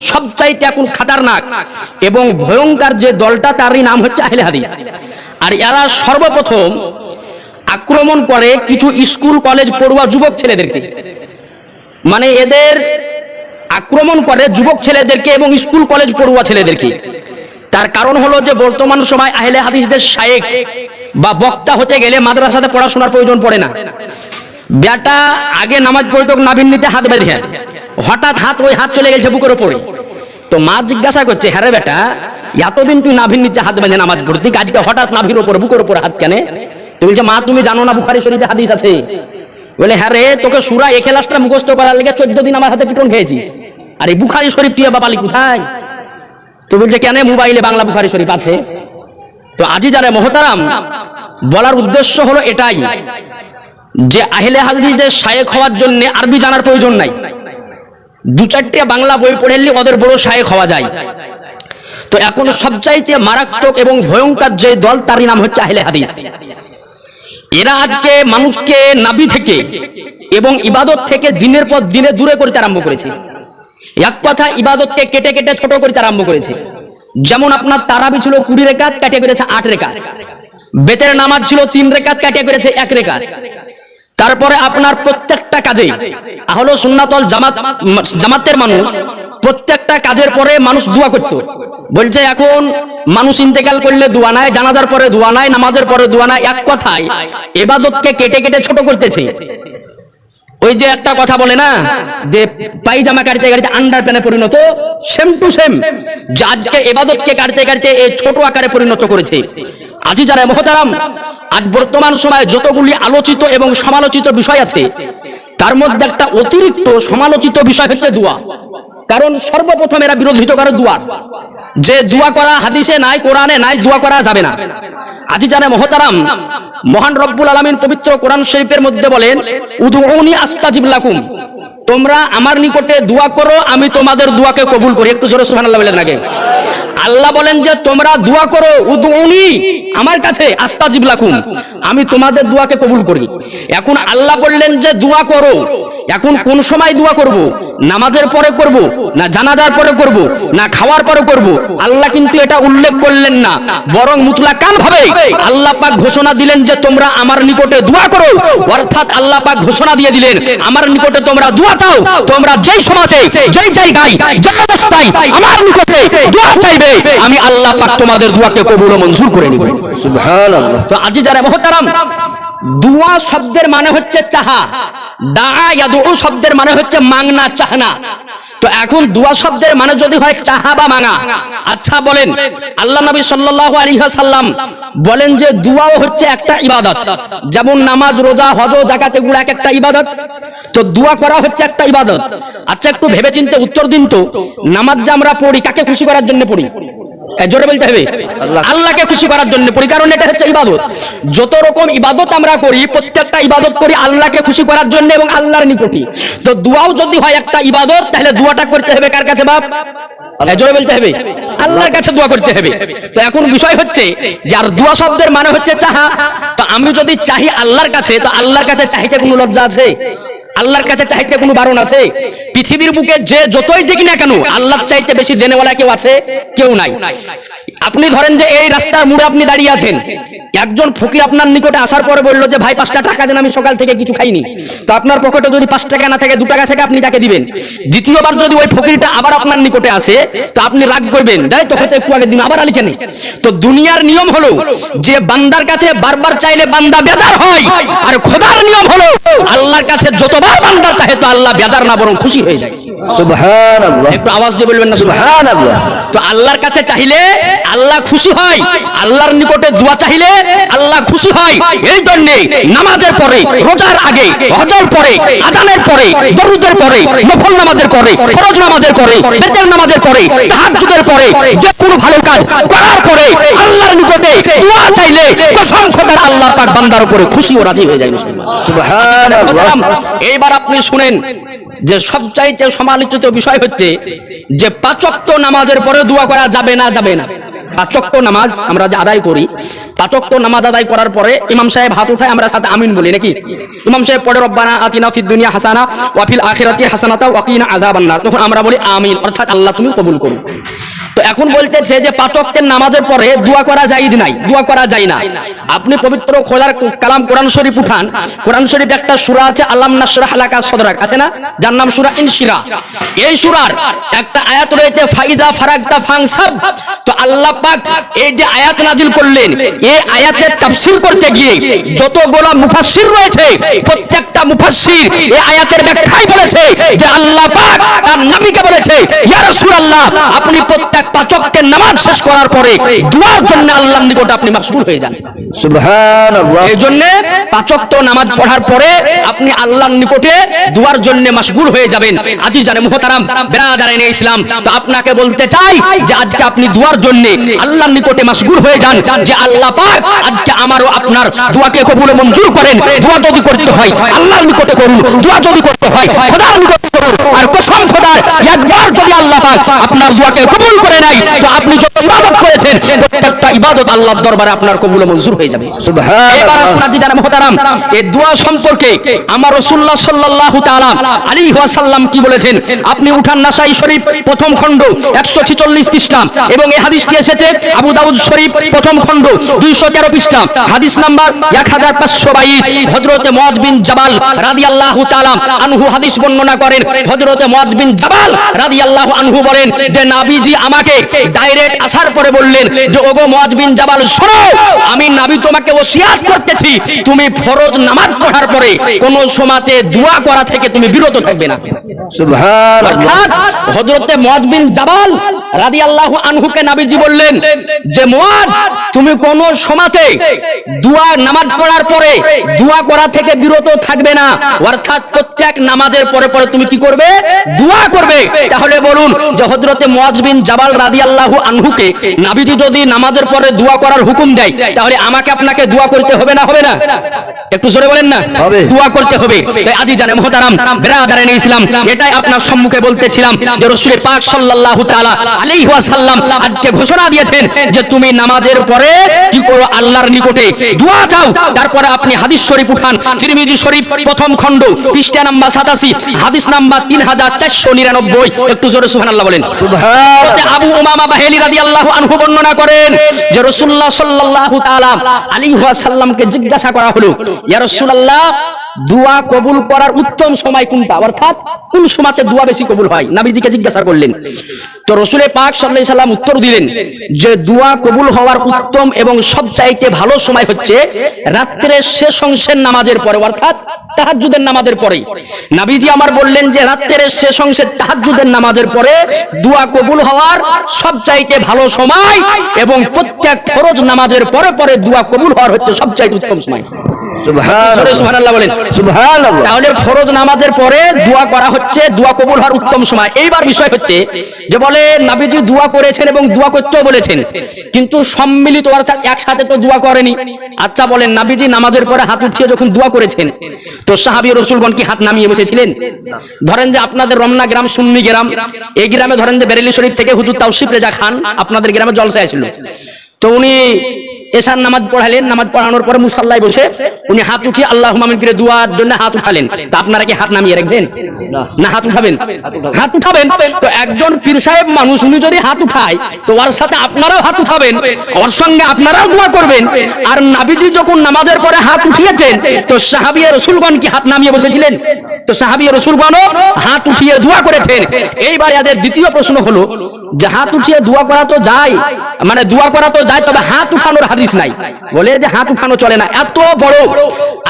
সবচাইতে এখন খাতারনাক এবং ভয়ঙ্কর যে দলটা তারই নাম হচ্ছে আহলে হাদিস। আর এরা সর্বপ্রথম আক্রমণ করে কিছু স্কুল কলেজ পড়ুয়া যুবক ছেলেদেরকে, মানে এদের আক্রমণ করে যুবক ছেলেদেরকে এবং স্কুল কলেজ পড়ুয়া ছেলেদেরকে। তার কারণ হলো যে বর্তমান সময় আহলে হাদিসদের শায়েখ বা বক্তা হতে গেলে মাদ্রাসাতে পড়াশোনার প্রয়োজন পড়ে না। বেটা আগে নামাজ পড়তো নাভির নিতে হাত বেঁধে, হঠাৎ ওই হাত চলে গেছে বুকের উপরে। তো মা জিজ্ঞাসা করছে, হ্যাঁ রে বেটা, এতদিন তুই নাভির নিচে হাত বেঁধে নামাজ পড়তি, আজকে হঠাৎ নাভির উপর বুকের উপর হাত কেন? তো বলছে, মা তুমি জানো না বুখারী শরীফে হাদিস আছে? বলে, হ্যাঁ রে, তোকে সূরা ইখলাসটা মুখস্থ করার লেগে 14 দিন আমার হাতে পিটন খেয়েছিস, আর এই বুখারী শরীফ তুই বাপালি কোথায়? তো বলছে, কেন মোবাইলে বাংলা বুখারী শরীফ আছে। তো আজিজারে মোহতারাম, বলার উদ্দেশ্য হলো এটাই যে আহলে হাদিসদের শায়েখ হওয়ার জন্য আরবি জানার প্রয়োজন নাই, 2-4টা বাংলা বই পড়লে ওদের বড় শায়েখ হওয়া যায়। তো এখন সবচাইতে মারাত্মক এবং ভয়ঙ্কর যে দল তারই নাম হচ্ছে আহলে হাদিস। এরা আজকে মানুষকে নাবি থেকে এবং ইবাদত থেকে দিনের পর দিনে দূরে করতে আরম্ভ করেছে। এক কথা, ইবাদতকে কেটে কেটে ছোট করতে আরম্ভ করেছে। যেমন আপনার তারাবি ছিল 20 রাকাত, কাটিয়ে করেছে 8 রাকাত। বেতের নামাজ ছিল 3 রাকাত, কাটিয়ে করেছে 1 রাকাত। তারপরে আপনার প্রত্যেকটা কাজে আহলে সুন্নাত ওয়াল জামাতের মানুষ প্রত্যেকটা কাজের পরে মানুষ দোয়া করত। বলছে এখন মানুষ ইন্তেকাল করলে দোয়া নাই, জানাজার পরে দোয়া নাই, নামাজের পরে দোয়া নাই। এক কথায় ইবাদতকে কেটে কেটে ছোট করতেছে। ওই যে একটা কথা বলে না যে পায়জামা কাটতে কাটতে আন্ডারপ্যানে পরিণত, সেম টু সেম আজকে ইবাদতকে কাটতে কাটতে এই ছোট আকারে পরিণত করেছে। আজিজারে মুহতারাম, আজ বর্তমান সময়ে যতগুলি আলোচিত এবং সমালোচিত বিষয় আছে তার মধ্যে একটা অতিরিক্ত সমালোচিত বিষয় হচ্ছে দোয়া। কারণ সর্বপ্রথম এরা বিরোধিতা করে দোয়ার, যে দোয়া করা হাদিসে নাই, কোরআনে নাই, দোয়া করা যাবে না। আজিজানে মুহতারাম, মহান রব্বুল আলামিন পবিত্র কোরআন শরীফের মধ্যে বলেন, উদউনি আস্তাজিব লাকুম, তোমরা আমার নিকটে দোয়া করো, আমি তোমাদের দোয়াকে কবুল করি। একটু জোরে সুবহানাল্লাহ বলেন আগে। আল্লাহ বলেন যে তোমরা দোয়া করো, উদউনি আমার কাছে, আস্তাজিব লাকুম, আমি তোমাদের দোয়াকে কবুল করি। এখন আল্লাহ বললেন যে দোয়া করো, এখন কোন সময় দোয়া করব? নামাজের পরে করব, না জানাজার পরে করব, না খাওয়ার পরে করব? আল্লাহ কিন্তু এটা উল্লেখ করলেন না, বরং মুতলাকান ভাবে আল্লাহ পাক ঘোষণা দিলেন যে তোমরা আমার নিকটে দোয়া করো। অর্থাৎ আল্লাহ পাক ঘোষণা দিয়ে দিলেন, আমার নিকটে তোমরা দোয়া চাও, তোমরা যেই সময়তে যেই জায়গায় যে অবস্থায় আমার নিকটে দোয়া চাইবে, আমি আল্লাহ পাক তোমাদের দোয়াকে কবুল ও মঞ্জুর করে নিব। সুবহানাল্লাহ। তো আজিজারে মুহতারাম, দোয়া শব্দের মানে হচ্ছে চাহা, দাআ ইয়াদউ শব্দের মানে হচ্ছে মাংনা, চাহনা। তো এখন দোয়া শব্দের মানে যদি হয় চাহা বা মাঙা, আচ্ছা বলেন, আল্লাহ নবী সাল্লাল্লাহু আলাইহি ওয়াসাল্লাম বলেন যে দোয়াও হচ্ছে একটা ইবাদত। যেমন নামাজ, রোজা, হজ, যাকাত এগুলো এক একটা ইবাদত, তো দোয়া করা হচ্ছে একটা ইবাদত। আচ্ছা একটু ভেবেচিন্তে উত্তর দিন তো, নামাজ যে আমরা পড়ি কাকে খুশি করার জন্য পড়ি? জোরে বলতে হবে, আল্লাহকে খুশি করার জন্য পড়ি, কারণ এটা হচ্ছে ইবাদত। যত রকম ইবাদত আমরা করি, প্রত্যেকটা ইবাদত করি আল্লাহকে খুশি করার জন্য এবং আল্লাহর নিকটে। তো দোয়াও যদি হয় একটা ইবাদত, তাহলে দোয়াটা করতে হবে কার কাছে বাপ? জোরে বলতে হবে, আল্লাহর কাছে দোয়া করতে হবে। তো এখন বিষয় হচ্ছে যার দোয়া শব্দের মানে হচ্ছে চাহা, তো আমি যদি চাহি আল্লাহর কাছে, তো আল্লাহর কাছে চাইতে কোনো লজ্জা আছে? আল্লাহর কাছে চাইতে কোনো বারণ আছে? পৃথিবীর বুকে যে যতই দিক না কেন, আল্লাহর চাইতে বেশি দেনেওয়ালা কেউ আছে? কেউ নাই। আপনি ধরেন যে এই রাস্তার মোড়ে আপনি দাঁড়িয়ে আছেন, একজন ফকির আপনার নিকটে আসার পরে বললো যে ভাই 5টা টাকা দেন, আমি সকাল থেকে কিছু খাইনি। তো আপনার পকেটে যদি 5 টাকা না থাকে, 2 টাকা থেকে আপনি তাকে দিবেন। দ্বিতীয়বার যদি ওই ফকিরটা আবার আপনার নিকটে আসে, তো আপনি রাগ করবেন, তাই তো হয়তো একটু আগে দিন, আবার আলি কেন? তো দুনিয়ার নিয়ম হলো যে বান্দার কাছে বারবার চাইলে বান্দা বেজার হয়, আর খোদার নিয়ম হলো আল্লাহর কাছে যতবার বান্দা চাহে তো আল্লাহ বেজার না বরং খুশি হয়ে যায়। সুবহানাল্লাহ। একটু আওয়াজ দিয়ে বলবেন না সুবহানাল্লাহ। তো আল্লাহর কাছে চাইলে আল্লাহ খুশি হয়, আল্লাহর নিকটে দোয়া চাইলে আল্লাহ খুশি হয়। এই জন্য নামাজের পরে, রোজার আগে, হজের পরে, আযানের পরে, দরুদের পরে, নফল নামাজের পরে, ফরজ নামাজের পরে, বেতের নামাজের পরে, তাহাজ্জুদের পরে, যে কোনো ভালো কাজ করার পরে আল্লাহর নিকটে দোয়া চাইলে কসম খোদার আল্লাহ পাক বান্দার উপরে খুশি ও রাজি হয়ে যায়। সুবহানাল্লাহ। এইবার আপনি শুনেন যে সবচাইতে সমালোচিত বিষয় হচ্ছে যে 5 ওয়াক্ত নামাজের পরে দোয়া করা যাবে না, যাবে না। পাঁচ ওয়াক্ত নামাজ আমরা যে আদায় করি, পাঁচ ওয়াক্ত নামাজ আদায় করার পরে ইমাম সাহেব হাত উঠায়, আমরা সাথে আমিন বলি নাকি? ইমাম সাহেব পড়ে রব্বানা আতিনা ফিদ দুনিয়া হাসানা ওয়া ফিল আখিরাতি হাসানাতা ওয়া কিনা আযাবান নার, তখন আমরা বলি আমিন, অর্থাৎ আল্লাহ তুমি কবুল করো। তো এখন বলতেছে যে পাঁচ ওয়াক্তের নামাজের পরে দোয়া করা জায়েজ নাই, দোয়া করা যায় না। আপনি পবিত্র খোদার কালাম কোরআন শরীফ উঠান, কোরআন শরীফ একটা সূরা আছে আলাম নাশরাহ লাকা সাদরাক আছে না, যার নাম সূরা ইনশিরা। এই সূরার একটা আয়াত রয়েছে ফাইজা ফারাগতা ফানসাব। তো আল্লাহ পাক এই যে আয়াত নাজিল করলেন, এই আয়াতের তাফসীর করতে গিয়ে যতগুলো মুফাসসির রয়েছে, প্রত্যেকটা মুফাসসির এই আয়াতের ব্যাখ্যায় বলেছে যে আল্লাহ পাক তার নবীকে বলেছে, ইয়া রাসূলুল্লাহ আপনি প্রত্যেক পাঁচ ওয়াক্তের নামাজ শেষ করার পরে দোয়ার জন্য আল্লাহর নিকট আপনি মাশগুল হয়ে যান। সুবহানাল্লাহ। এই জন্য পাঁচ ওয়াক্ত নামাজ পড়ার পরে আপনি আল্লাহর নিকটে দোয়ার জন্য মাশগুল হয়ে যাবেন। আজিজানে মুহতারাম বিরাদারানে ইসলাম, তো আপনাকে বলতে চাই যে আজকে আপনি দোয়ার জন্য আল্লাহর নিকটে মাশগুল হয়ে যান, যে আল্লাহ পাক আজকে আমারও আপনার দোয়াকে কবুল মঞ্জুর করেন। দোয়া যদি করতে হয় আল্লাহর নিকটে করুন, দোয়া যদি করতে হয় খোদার নিকটে করুন। আর কসম খোদার, একবার যদি আল্লাহ পাক আপনার দোয়াকে কবুল করে নাই, তো আপনি যত ইবাদত করেছেন প্রত্যেকটা ইবাদত আল্লাহর দরবারে আপনার কবুল মঞ্জুর হয়ে যাবে। সুবহানাল্লাহ। এবার আজিজানে মুহতারাম এই দোয়া সম্পর্কে আমার রাসূলুল্লাহ সাল্লাল্লাহু তাআলা আলাইহি ওয়াসাল্লাম কি বলেছেন? আপনি উঠান নাসাই শরীফ প্রথম খণ্ড 146 পৃষ্ঠা, এবং এই হাদিসটি এসেছে আবু দাউদ শরীফ প্রথম খণ্ড 213 পৃষ্ঠা, হাদিস নাম্বার 1522। হযরতে মুআয বিন জাবাল রাদিয়াল্লাহু তাআলা আনহু হাদিস বর্ণনা করেন। হযরতে মুআয বিন জাবাল রাদিয়াল্লাহু আনহু বলেন যে নবীজি আমাকে ডাইরেক্ট আসার পরে বললেন যে ওগো মুআয বিন জাবাল শোনো, আমি নবী তোমাকে ওসিয়াত করতেছি তুমি ফরজ নামাজ পড়ার পরে কোন সময়তে দোয়া করা থেকে তুমি বিরত থাকবে না। সুবহানাল্লাহ। অর্থাৎ হযরতে মুআয বিন জাবাল রাদিয়াল্লাহু আনহুকে নবীজি বললেন যে মুআয তুমি কোন সময়তে দোয়া নামাজ পড়ার পরে দোয়া করা থেকে বিরত থাকবে না, অর্থাৎ প্রত্যেক নামাজের পরে পরে তুমি কি করবে? দোয়া করবে। তাহলে বলুন যে হযরতে মুআয বিন জাবাল রাদিয়াল্লাহু আনহুকে নবীজি যদি নামাজের পরে দোয়া করার হুকুম দেয়, তাহলে আমাকে আপনাকে দোয়া করতে হবে না, হবে না? একটু জোরে বলেন না, দোয়া করতে হবে। তাই আজিজানে মুহতারাম বিরাদারানে ইসলাম, এটাই আপনার সম্মুখে বলতেছিলাম যে রাসূল পাক সাল্লাল্লাহু তাআলা আলাইহি ওয়াসাল্লাম আজকে ঘোষণা দিয়েছেন যে তুমি নামাজের পরে কি করো? আল্লাহর নিকটে দোয়া চাও। তারপরে আপনি হাদিস শরীফ উঠান, তিরমিজি শরীফ প্রথম খণ্ড পৃষ্ঠা নাম্বার 87, হাদিস নাম্বার 3499। একটু জোরে সুবহানাল্লাহ বলেন। সুবহানাল্লাহ। আবু উমামা বাহিলি রাদিয়াল্লাহু আনহু বর্ণনা করেন যে রাসূলুল্লাহ সাল্লাল্লাহু তাআলা আলাইহি ওয়াসাল্লামকে জিজ্ঞাসা করা হলো, ইয়া রাসূলুল্লাহ দোয়া কবুল করার উত্তম সময় কোনটা, অর্থাৎ কোন সময়তে দোয়া বেশি কবুল হয়? নবীজিকে জিজ্ঞাসা করলেন। তো রাসূল পাক সাল্লাল্লাহু আলাইহি সাল্লাম উত্তর দিলেন যে দোয়া কবুল হওয়ার উত্তম এবং সবচাইতে ভালো সময় হচ্ছে রাত্রের শেষ অংশের নামাজের পরে, অর্থাৎ তাহাজ্জুদের নামাজের পরে। নবীজি আমার বললেন যে রাত্রের শেষ অংশের তাহাজ্জুদের নামাজের পরে দোয়া কবুল হওয়ার সবচাইতে ভালো সময়, এবং প্রত্যেক ফরজ নামাজের পরে পরে দোয়া কবুল হওয়ার হচ্ছে সবচাইতে উত্তম সময়। সুবহানাল্লাহ বলেন। সুবহানাল্লাহ। তাহলে ফরজ নামাজের পরে দোয়া করা হচ্ছে দোয়া কবুল হওয়ার উত্তম সময়। এইবার বিষয় হচ্ছে যে বলে নবীজি দোয়া করেছেন এবং দোয়া করতেও বলেছেন, কিন্তু সম্মিলিত অর্থাৎ একসাথে তো দোয়া করেনি। আচ্ছা বলেন, নবীজি নামাজের পরে হাত উঠিয়ে যখন দোয়া করেছেন, তো সাহাবী রাসূলগণ কি হাত নামিয়ে বসেছিলেন? ধরেন যে আপনাদের রমনা গ্রাম সুন্নি গ্রাম, এই গ্রামে ধরেন যে বেরেলি শরীফ থেকে হুজুর তাওসিফ রেজা খান আপনাদের গ্রামে জলসায় ছিল, তো উনি এশার নামাজ পড়ালেন। নামাজ পড়ানোর পরে মুসাল্লায় বসে উনি হাত উঠিয়ে আল্লাহুম্মা আমিন করে দোয়ার জন্য হাত উঠালেন। তা আপনারা কি হাত নামিয়ে রাখবেন না হাত উঠাবেন? হাত উঠাবেন। তো একজন পীর সাহেব মানুষ উনি যদি হাত উঠায়, তো ওর সাথে আপনারাও হাত উঠাবেন, ওর সঙ্গে আপনারাও দোয়া করবেন। আর নবীজি যখন নামাজের পরে হাত উঠিয়েছেন, তো সাহাবী রাসূলগণ কি হাত নামিয়ে বসেছিলেন? তো সাহাবী রাসূলগণও হাত উঠিয়ে দোয়া করেছেন। এইবার এদের দ্বিতীয় প্রশ্ন হলো যে হাত উঠিয়ে দোয়া করা তো যায়, মানে দোয়া করা তো যায়, তবে হাত উঠানোর হাদিস নাই। বলে যে হাত উঠানো চলে না। এত বড়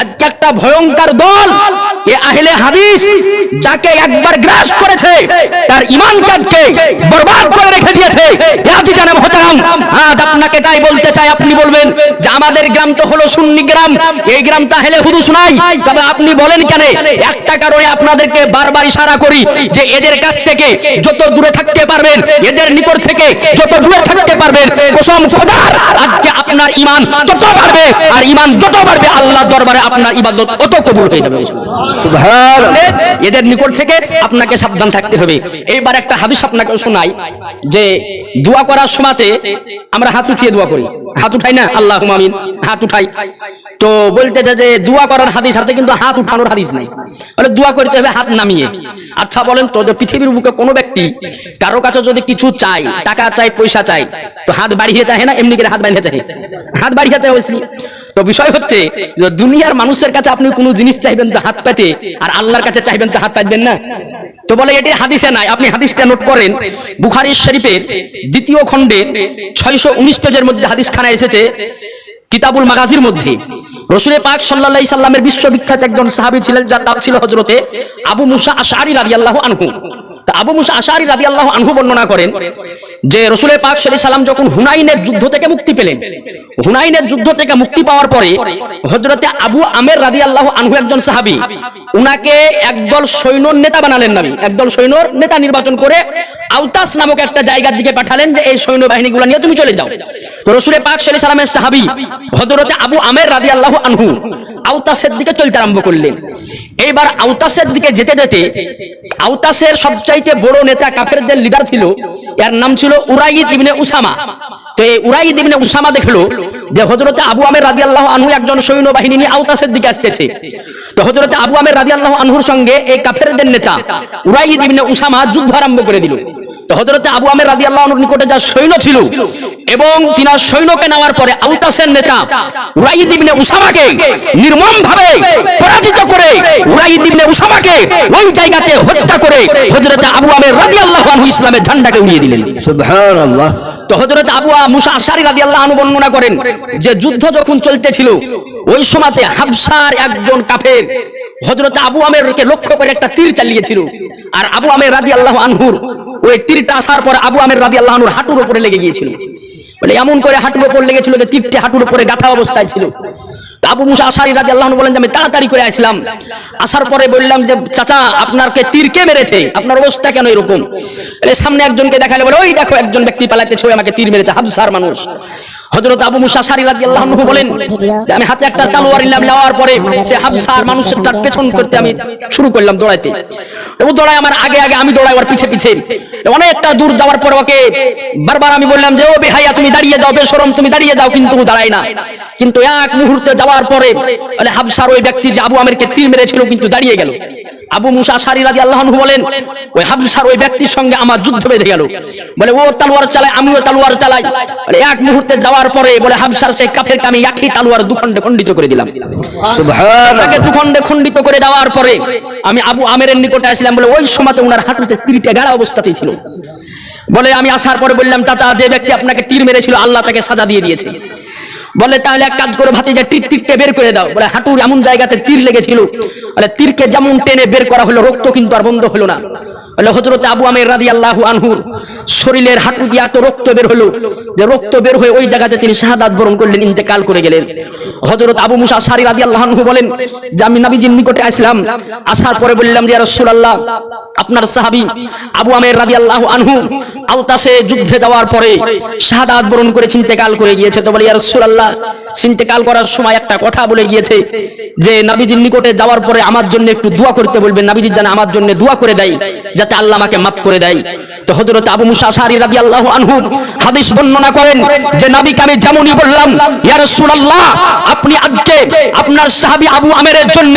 আজকে একটা ভয়ঙ্কর দল এ আহলে হাদিস, যাকে একবার গ্রাস করেছে তার ঈমানকে বরবাদ করে রেখে দিয়েছে। আজিজানে মুহতারাম, আজ আপনাকে তাই বলতে চাই, আপনি বলবেন যে আমাদের গ্রাম তো হলো সুন্নি গ্রাম, এই গ্রামটা আহলে হুদুস নাই। তবে আপনি বলেন কেন? একটা কারণে আপনাদেরকে বারবার ইশারা করি যে এদের কাছ থেকে যত দূরে থাকতে পারবেন, এদের নিকট থেকে যত দূরে থাকতে পারবেন, কসম খোদার আজকে আপনার ঈমান তত বাড়বে, আর ঈমান যত বাড়বে আল্লাহর দরবারে আপনার ইবাদত তত কবুল হয়ে যাবে। সুবহানাল্লাহ। এদের নিকট থেকে আপনাকে সাবধান থাকতে হবে। এইবার একটা হাদিস আপনাকে শোনাই, যে দোয়া করার সময়তে আমরা হাত উঠিয়ে দোয়া করি, হাত উঠাই না, আল্লাহুম্মা আমিন, হাত উঠাই। তো বলতে যে দোয়া করার হাদিস আছে, কিন্তু হাত উঠানোর হাদিস নাই, বলে দোয়া করতে হবে হাত নামিয়ে। আচ্ছা বলেন তো, যে পৃথিবীর বুকে কোনো ব্যক্তি কারো কাছে যদি কিছু চাই, টাকা চাই, পয়সা চাই, তো হাত বাড়িয়ে চায় না, এমনি করে হাত বাড়িয়ে চায়, হাত বাড়িয়ে চায় ওইসি। তো বিষয় হচ্ছে যে দুনিয়ার মানুষের কাছে আপনি কোনো জিনিস চাইবেন তো হাত পাতে, আর আল্লাহর কাছে চাইবেন তো হাত পাতবেন না। তো বলে এটি হাদিসে নাই, আপনি হাদিসটা নোট করেন। বুখারী শরীফের 2য় খণ্ডের 619 পেজের মধ্যে হাদিসখানা এসেছে, কিতাবুল মাগাজির মধ্যে। রাসূল পাক সাল্লাল্লাহু আলাইহি সাল্লামের বিশ্ববিখ্যাত একজন সাহাবী ছিলেন, যার নাম ছিল হযরতে আবু মুসা আশআরী রাদিয়াল্লাহু আনহু। তা আবু মুসা আশআরী রাদিয়াল্লাহু আনহু বর্ণনা করেন যে রাসূল পাক সাল্লাল্লাহু আলাইহি সাল্লাম যখন হুনাইনের যুদ্ধ থেকে মুক্তি পেলেন, হুনাইনের যুদ্ধ থেকে মুক্তি পাওয়ার পরে হযরতে আবু আমের রাদিয়াল্লাহু আনহু একজন সাহাবী, উনাকে একদল সৈন্যর নেতা বানালেন নবী, একদল সৈন্যর নেতা নির্বাচন করে আওতাস নামক একটা জায়গার দিকে পাঠালেন, যে এই সৈন্যবাহিনীগুলো নিয়ে তুমি চলে যাও। তো রাসূল পাক সাল্লাল্লাহু আলাইহি সাল্লামের সাহাবী হযরতে আবু আমের রাদিয়াল্লাহু আনহু আওতাসের দিকে চলতে আরম্ভ করলেন। এইবার আওতাসের দিকে যেতে যেতে আওতাসের সবচাইতে বড় নেতা কাফেরদের লিডার ছিল, এর নাম ছিল উরাইদ ইবনে উসামা। তো এই উরাইদ ইবনে উসামা দেখলো যে হযরতে আবু আমের রাদিয়াল্লাহু আনহু একজন সৈন্যবাহিনী নিয়ে আওতাসের দিকে আসতেছে। তো হযরতে আবু আমের রাদিয়াল্লাহু আনহুর সঙ্গে এই কাফেরদের নেতা উরাইদ ইবনে উসামা যুদ্ধ আরম্ভ করে দিল। তো হযরতে আবু আমের রাদিয়াল্লাহু আনহুর নিকটে যা সৈন্য ছিল, এবং তিনার সৈন্যকে নেওয়ার পরে আওতাসের নেতা উরাইদ ইবনে উসামাকে নির্মমভাবে পরাজিত করে উরাইদ ইবনে উসামাকে ওই জায়গাতে হত্যা করে হযরতে আবু আমের রাদিয়াল্লাহু আনহু ইসলামের ঝান্ডাকে উড়িয়ে দিলেন। সুবহানাল্লাহ। তো হযরত আবু মুসা আশআরী রাদিয়াল্লাহু আনহু বর্ণনা করেন যে যুদ্ধ যখন চলতেছিল, ওই সময়তে হাবশার একজন কাফের হযরত আবু আমেরকে লক্ষ্য করে একটা তীর চালিয়েছিল, আর আবু আমের রাদিয়াল্লাহু আনহুর ওই তীরটা আসার পর আবু আমের রাদিয়াল্লাহু আনহুর হাঁটুর উপরে লেগে গিয়েছিল। বলে এমন করে হাঁটুর উপর লেগেছিল যে তীরটি হাঁটুর উপরে গাঁথা অবস্থায় ছিল। তো আবু মুসা আশআরী রাদিয়াল্লাহু আনহু বলেন যে আমি তাড়াতাড়ি করে আসলাম, আসার পরে বললাম যে চাচা আপনাকে তীর কে মেরেছে, আপনার অবস্থা কেন এরকম? সামনে একজনকে দেখালে বলে ওই দেখো একজন ব্যক্তি পালাতেছে, আমাকে তীর মেরেছে, হাবশার মানুষ। হযরত আবু মুসা আশআরী রাদিয়াল্লাহু আনহু বলেন যে আমি হাতে একটা তলোয়ার নিলাম, নেওয়ার পরে সে হাবশার মানুষটার পেছন করতে আমি শুরু করলাম দৌড়াইতে। ও দৌড়ায় আমার আগে আগে, আমি দৌড়াই ওর পিছে পিছে। অনেকটা দূর যাওয়ার পর ওকে বারবার আমি বললাম যে ও বেহাইয়া তুমি দাঁড়িয়ে যাও, বেশরম তুমি দাঁড়িয়ে যাও, কিন্তু ও দাঁড়ায় না। কিন্তু এক মুহূর্তে যাওয়ার পরে হাবশার ওই ব্যক্তি যে আবু আমেরকে তীর মেরেছিল কিন্তু দাঁড়িয়ে গেল। আবু মুসা আশআরী রাদিয়াল্লাহু আনহু বলেন ওই হাবশার ওই ব্যক্তির সঙ্গে আমার যুদ্ধ বেঁধে গেল। বলে ও তলোয়ার চালায়, আমিও তলোয়ার চালাই। বলে এক মুহূর্তে যাওয়ার পরে বলে হাবশার সেই কাফেরকে আমি একই তলোয়ার দুখণ্ডে খণ্ডিত করে দিলাম। সুবহানাল্লাহ। তাকে দুখণ্ডে খণ্ডিত করে দেওয়ার পরে আমি আবু আমেরের নিকটে আসলাম। বলে ওই সময়তে ওনার হাঁটুতে তীরটা গাড়া অবস্থাতেই ছিল। বলে আমি আসার পরে বললাম চাচা যে ব্যক্তি আপনাকে তীর মেরেছিল আল্লাহ তাকে সাজা দিয়ে দিয়েছে। বলে তাহলে এক কাজ করে ভাতিজা তীরটা বের করে দাও। বলে হাঁটুর এমন জায়গাতে তীর লেগেছিল, বলে তীরকে যেমন টেনে বের করা হলো, রক্ত কিন্তু আর বন্ধ হলো না। বলে হযরত আবু আমের রাদিয়াল্লাহু আনহুর শরীরের হাঁটু দিয়ে এত রক্ত বের হলো যে রক্ত বের হয়ে ওই জায়গাতে তিনি শাহাদাত বরণ করলেন, ইন্তেকাল করে গেলেন। হযরত আবু মুসা আশআরী রাদিয়াল্লাহু আনহু বলেন যে আমি নবীজির নিকটে আসলাম, আসার পরে বললাম যে ইয়া রাসূলুল্লাহ আপনার সাহাবী আবু আমের রাদিয়াল্লাহু আনহু আওতাসে যুদ্ধে যাওয়ার পরে শাহাদাত বরণ করে ইন্তেকাল করে গিয়েছে। তো বলে ইয়া রাসূলুল্লাহ ইন্তেকাল করার সময় একটা কথা বলে গিয়েছে যে নবীজির নিকটে যাওয়ার পরে আমার জন্য একটু দোয়া করতে বলবেন, নবীজি যেন আমার জন্য দোয়া করে দেয় যাতে আল্লাহ আমাকে মাফ করে দেয়। তো হযরত আবু মুসা আশআরী রাদিয়াল্লাহু আনহু হাদিস বর্ণনা করেন যে নবীকে আমি যেমনই বললাম ইয়া রাসূলুল্লাহ আপনি আজকে আপনার সাহাবী আবু আমেরের জন্য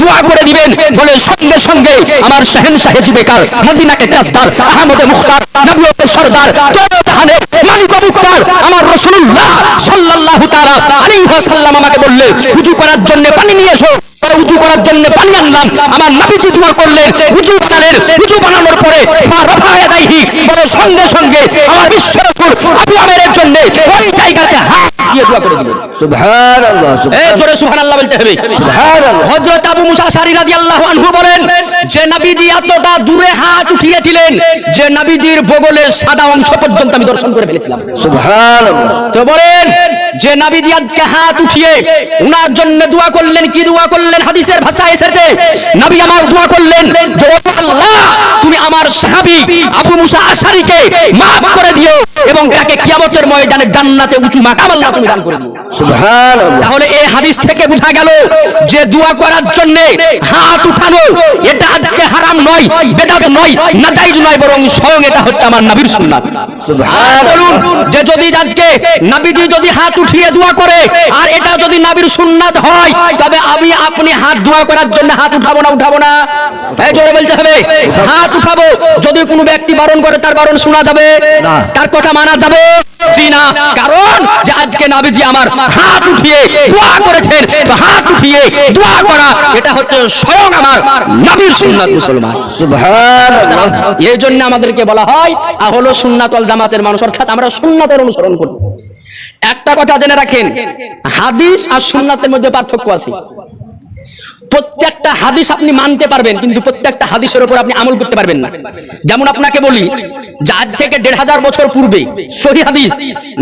দোয়া করে দিবেন, বলে সঙ্গে সঙ্গে আমার শাহেনশাহ জিবেকার মদিনাকে তাজদার আহমদ মুখতার নবুয়তের সরদার জাহানের মালিক মুখতার আমার রাসূলুল্লাহ সাল্লাল্লাহু তাআলা আলাইহি ওয়াসাল্লাম আমাকে বললেন ওযু করার জন্য পানি নিয়ে এসো। উযু করার জন্য পানি আনলাম, আমার নবীজি দোয়া করলেন, উযু বানালেন, উযু বানানোর পরে বলে সঙ্গে সঙ্গে আমার বিশ্ব রাসূল আবু আমেরের জন্য ওই জায়গাতে হাত দিয়ে দোয়া করে দিলেন। সুবহানাল্লাহ। এই জোরে সুবহানাল্লাহ বলতে হবে। সুবহানাল্লাহ। হযরত আবু মুসা আশআরী রাদিয়াল্লাহু আনহু বলেন যে নবীজি এতটা দূরে হাত উঠিয়েছিলেন যে নবীজির বগলের সাদা অংশ পর্যন্ত আমি দর্শন করে ফেলেছিলাম। সুবহানাল্লাহ। তো বলেন যে নবীজি আজকে হাত উঠিয়ে উনার জন্য দোয়া করলেন, কি দোয়া করলেন? হাদিসের ভাষায় এসেছে নবী আমার দোয়া করলেন যে আল্লাহ তুমি আমার সাহাবী আবু মুসা আশআরীকে maaf করে দিও, এবং তাকে কিয়ামতের ময়দানে জান্নাতে উঁচু মাকাম আল্লাহ তুমি দান করে দিও। সুবহানাল্লাহ। তাহলে এই হাদিস থেকে বোঝা গেল যে দোয়া করার জন্য হাত উঠানো এটা আজকে হারাম নয়, বেদাত নয়, নাজায়েজ নয়, বরং স্বয়ং এটা হচ্ছে আমার নবীর সুন্নাত। সুবহানাল্লাহ। বলুন যে যদি আজকে নবীজি যদি হাত উঠিয়ে দোয়া করে আর এটা যদি নবীর সুন্নাত হয়, তবে আমি আপনি হাত দোয়া করার জন্য হাত উঠাবো না? এই জোরে বলতে হবে, হাত উঠাবো। যদি কোনো ব্যক্তি বারণ করে তার বারণ শোনা যাবে না, তার কথা মানা যাবে জি না। কারণ যে আজকে নবীজি আমার হাত উঠিয়ে দোয়া করেছেন, তো হাত উঠিয়ে দোয়া করা এটা হচ্ছে স্বয়ং আমার নবীর সুন্নাত। মুসলমান সুবহানাল্লাহ। এই জন্য আমাদেরকে বলা হয় হলো সুন্নাত ওয়াল জামাতের মানুষ, অর্থাৎ আমরা সুন্নাতের অনুসরণ করি। একটা কথা জেনে রাখেন, হাদিস আর সুন্নাতের মধ্যে পার্থক্য আছে। প্রত্যেকটা হাদিস আপনি মানতে পারবেন, কিন্তু প্রত্যেকটা হাদিসের উপর আপনি আমল করতে পারবেন না। যেমন আপনাকে বলি যে আজ থেকে 1500 বছর পূর্বে সহিহ হাদিস,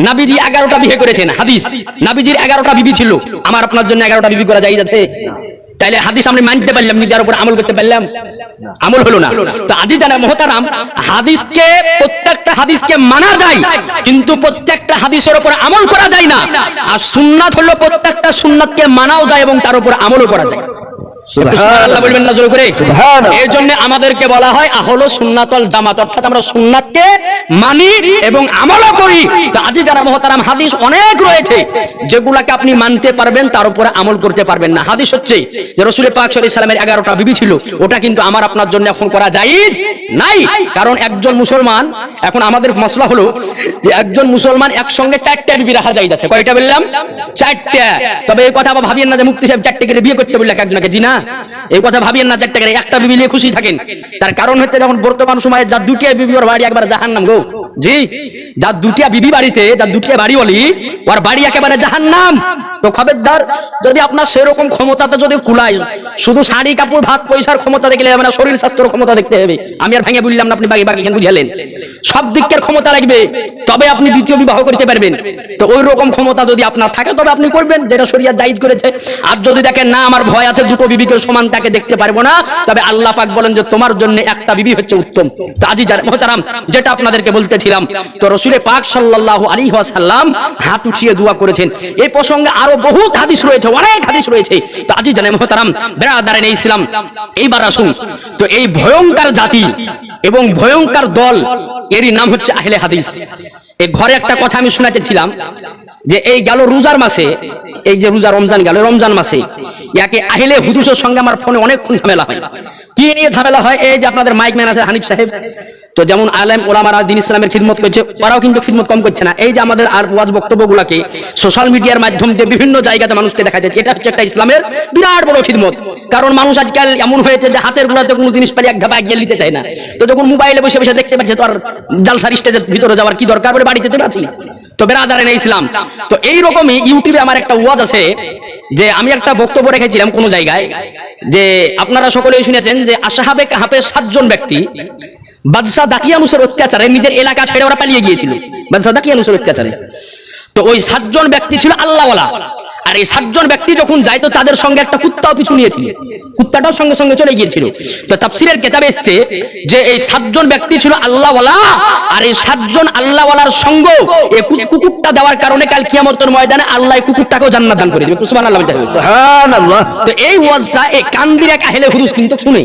নবীজি 11টা বিয়ে করেছেন। হাদিস নবীজির 11টা বিবি ছিল, আমার আপনার জন্য 11টা বিবি করা জায়েজ আছে? তাইলে হাদিস আমরা মানতে পারলাম, কিন্তু এর উপর আমল করতে পারলাম? আমল হলো না। তো আজি জানা মুহতারাম, হাদিসকে প্রত্যেকটা হাদিসকে মানা যায়, কিন্তু প্রত্যেকটা হাদিসের উপর আমল করা যায় না। আর সুন্নাত হলো প্রত্যেকটা সুন্নাতকে মানাও যায় এবং তার উপর আমলও করা যায়। সুবহানাল্লাহ বলবেন না জোরে করে? সুবহানাল্লাহ। এই জন্য আমাদেরকে বলা হয় হলো সুন্নাত ওয়াল জামাত, অর্থাৎ আমরা সুন্নাতকে মানি এবং আমলও করি। তো আজি যারা মুহতারাম, হাদিস অনেক রয়েছে যেগুলাকে আপনি মানতে পারবেন, তার উপরে আমল করতে পারবেন না। হাদিস হচ্ছে যে রাসূল পাক সাল্লাল্লাহু আলাইহি সাল্লামের 11টা বিবি ছিল, ওটা কিন্তু আমার আপনার জন্য এখন করা জায়েজ নাই। কারণ একজন মুসলমান, এখন আমাদের মাসলা হলো যে একজন মুসলমান একসঙ্গে 4টা বিবি রাখা জায়েজ আছে। কয়টা বললাম? 4টা। তবে এই কথা আবার ভাবিয়েন না যে মুফতি সাহেব 4টে করে বিয়ে করতে বললে একজনকে, জি না, এই কথা ভাবিয়েন না। 4টা করে একটা বিবি নিয়ে খুশি থাকেন। তার কারণ হচ্ছে যখন বর্তমান সময়ে যার 2টা বিবি ওর বাড়ি একবার জাহান্নাম গো, জি, যার 2টা বিবি বাড়িতে, যার 2টা বাড়ি বলি, ওর বাড়ি একেবারে জাহান্নাম। তো খবরদার, যদি আপনার সেরকম ক্ষমতাতে যদি কুলায়, শুধু শাড়ি কাপড় ভাত পয়সার ক্ষমতা দেখলে মানে শরীর স্বাস্থ্যের ক্ষমতা দেখতে হবে। আমি আর ভেঙে বললাম না, আপনি বাকি কেন বুঝালেন? সব দিকের ক্ষমতা লাগবে, তবে আপনি দ্বিতীয় বিবাহ করতে পারবেন। তো ওই রকম ক্ষমতা যদি আপনার থাকে তবে আপনি করবেন, যেটা শরীয়ত জায়েজ করেছে। আর যদি দেখেন না আমার ভয় আছে, দুটো বিবিকে সমান তাকে দেখতে পারবো না, তবে আল্লাহ পাক বলেন যে তোমার জন্য একটা বিবি হচ্ছে উত্তম। তো আজিজার মুহতারাম, যেটা আপনাদেরকে বলতেছিলাম, তো রাসূল পাক সাল্লাল্লাহু আলাইহি ওয়াসাল্লাম হাত উঠিয়ে দোয়া করেছেন। এই প্রসঙ্গে আরো বহুত হাদিস রয়েছে, অনেক হাদিস রয়েছে। তো আজিজানে মুহতারাম, বেরাদারানে ইসলাম, এইবার আসুন, তো এই ভয়ঙ্কর জাতি এবং ভয়ঙ্কর দল, এরই নাম হচ্ছে আহলে হাদিস। এই ঘরে একটা কথা আমি শোনাতেছিলাম যে এই গেল রোজার মাসে, এই যে রোজা রমজান গেল, রমজান মাসে ইয়াকে আহলে হুদুসের সঙ্গে আমার ফোনে অনেকক্ষণ ঝামেলা হয়। কি নিয়ে ঝামেলা হয়? এই যে আপনাদের মাইক ম্যান আছে হানিফ সাহেব, তো যেমন আলেম ওলামারা দ্বীন ইসলামের খিদমত করছে, ওরাও কিন্তু খিদমত কম করছে না। এই যে আমাদের আর ওয়াজ বক্তব্যগুলোকে সোশ্যাল মিডিয়ার মাধ্যমে যে বিভিন্ন জায়গাতে মানুষকে দেখা যাচ্ছে, এটা হচ্ছে একটা ইসলামের বিরাট বড় খিদমত। কারণ মানুষ আজকাল এমন হয়েছে যে হাতের গোড়াতে কোনো জিনিস পারি এক ধাপা এগিয়ে নিতে চায় না। তো যখন মোবাইলে বসে বসে দেখতে পাচ্ছে, তো আর জালসার স্টেজের ভিতরে যাওয়ার কি দরকার, বলে বাড়িতে চলে আছি। তো বেরাদারানে ইসলাম, তো এইরকমই ইউটিউবে আমার একটা ওয়াজ আছে, যে আমি একটা বক্তব্য রেখেছিলাম কোন জায়গায়, যে আপনারা সকলেই শুনেছেন যে আসহাবে কাহাফের 7 জন ব্যক্তি বাদশাহ দাকিয়ানুসের অত্যাচারে নিজের এলাকা ছেড়ে ওরা পালিয়ে গিয়েছিল, বাদশাহ দাকিয়ানুসের অত্যাচারে। তো ওই 7 জন ব্যক্তি ছিল আল্লাহওয়ালা। আর এই 7 জন ব্যক্তি যখন যায়, তো তাদের সঙ্গে একটা কুত্তাও পিছু নিয়েছিল, কুত্তাটাও সঙ্গে সঙ্গে চলে গিয়েছিল। তো তাফসীরের কিতাবে এসেছে যে এই 7 জন ব্যক্তি ছিল আল্লাহওয়ালা, আর এই 7 জন আল্লাহওয়ালার সঙ্গ এই কুকুরটা দেওয়ার কারণে কাল কিয়ামতের ময়দানে আল্লাহ এই কুকুরটাকেও জান্নাত দান করে দিবে। সুবহানাল্লাহ বলতে হবে। সুবহানাল্লাহ। তো এই ওয়াজটা এই কান্দির এক আহলে হুদুস কিন্তু শুনে,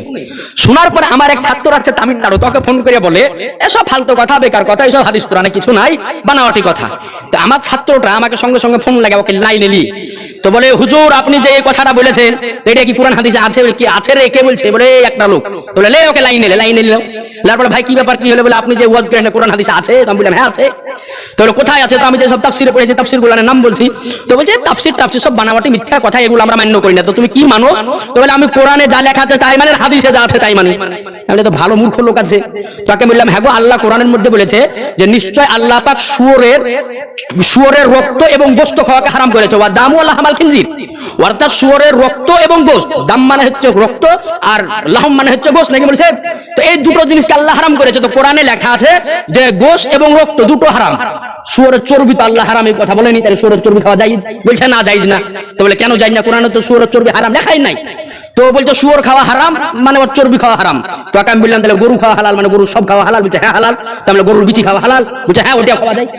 শোনার পরে আমার এক ছাত্র আছে তামিলনাড়ু, তোকে ফোন করে বলে এসব ফালতু কথা, বেকার কথা, এসব হাদিস কোরআনে কিছু নাই, বানাওয়াটি কথা। তো আমার ছাত্রটা আমাকে সঙ্গে সঙ্গে ফোন লাগে, ওকে লাইনে নিয়ে, তো বলে হুজুর আপনি যে এই কথাটা বলেছেন এটা কি কোরআন হাদিসে আছে? কি আছে রে? কে বলছে? বলে একটা লোক। তো বলে লে ওকে লাইনে নিল। তারপরে ভাই কি ব্যাপার, কি হলো? বলে আপনি যে ওয়াজ করেন কোরআন হাদিসে আছে? তো আমি বললাম হ্যাঁ আছে। তো বলে কোথায় আছে? তো আমি যে সব তাফসিরে পড়েছি তাফসিরগুলোর নাম বলছি। তো বলছে তাফসির সব বানাওয়াটি মিথ্যা কথা, এগুলো আমরা মান্য করি না। তো তুমি কি মানো? তো বলে আমি কোরআনে যা লেখা আছে তাই মানে, হাদিসে যা আছে তাই মানি। তাহলে তো ভালো মূর্খ লোক আছে। তাকে বললাম হ্যাঁ গো, আল্লাহ কোরআনের মধ্যে বলেছে যে নিশ্চয় আল্লাহ পাক শুয়োরের রক্ত এবং গোশত খাওয়াকে হারাম করেছে। ওয়া দামু আল্লাহ হামাল খিনজির, অর্থাৎ শুয়োরের রক্ত এবং গোশত, দাম মানে হচ্ছে রক্ত আর লাহম মানে হচ্ছে গোশত, নাকি বলছে? তো এই দুটো জিনিসকে আল্লাহ হারাম করেছে। তো কোরআনে লেখা আছে যে গোশত এবং রক্ত দুটো হারাম। শুয়োরের চর্বি তো আল্লাহ হারাম এই কথা বলেনি, তাহলে শুয়োরের চর্বি খাওয়া জায়েজ? বলছে না জায়েজ না। তো বলে কেন জায়েজ না? কোরআনে তো শুয়োরের চর্বি হারাম লেখাই নাই। তো বলছে শুয়োর খাওয়া হারাম, মানে ওর চর্বি খাওয়া হারাম। তো আমি বললাম তাহলে গরু খাওয়া হালাল, মানে গরু সব খাওয়া হালাল? বলছে হ্যাঁ হালাল। তাহলে গরুর বিচি খাওয়া হালাল? বলছে হ্যাঁ ওটা খাওয়া যায়।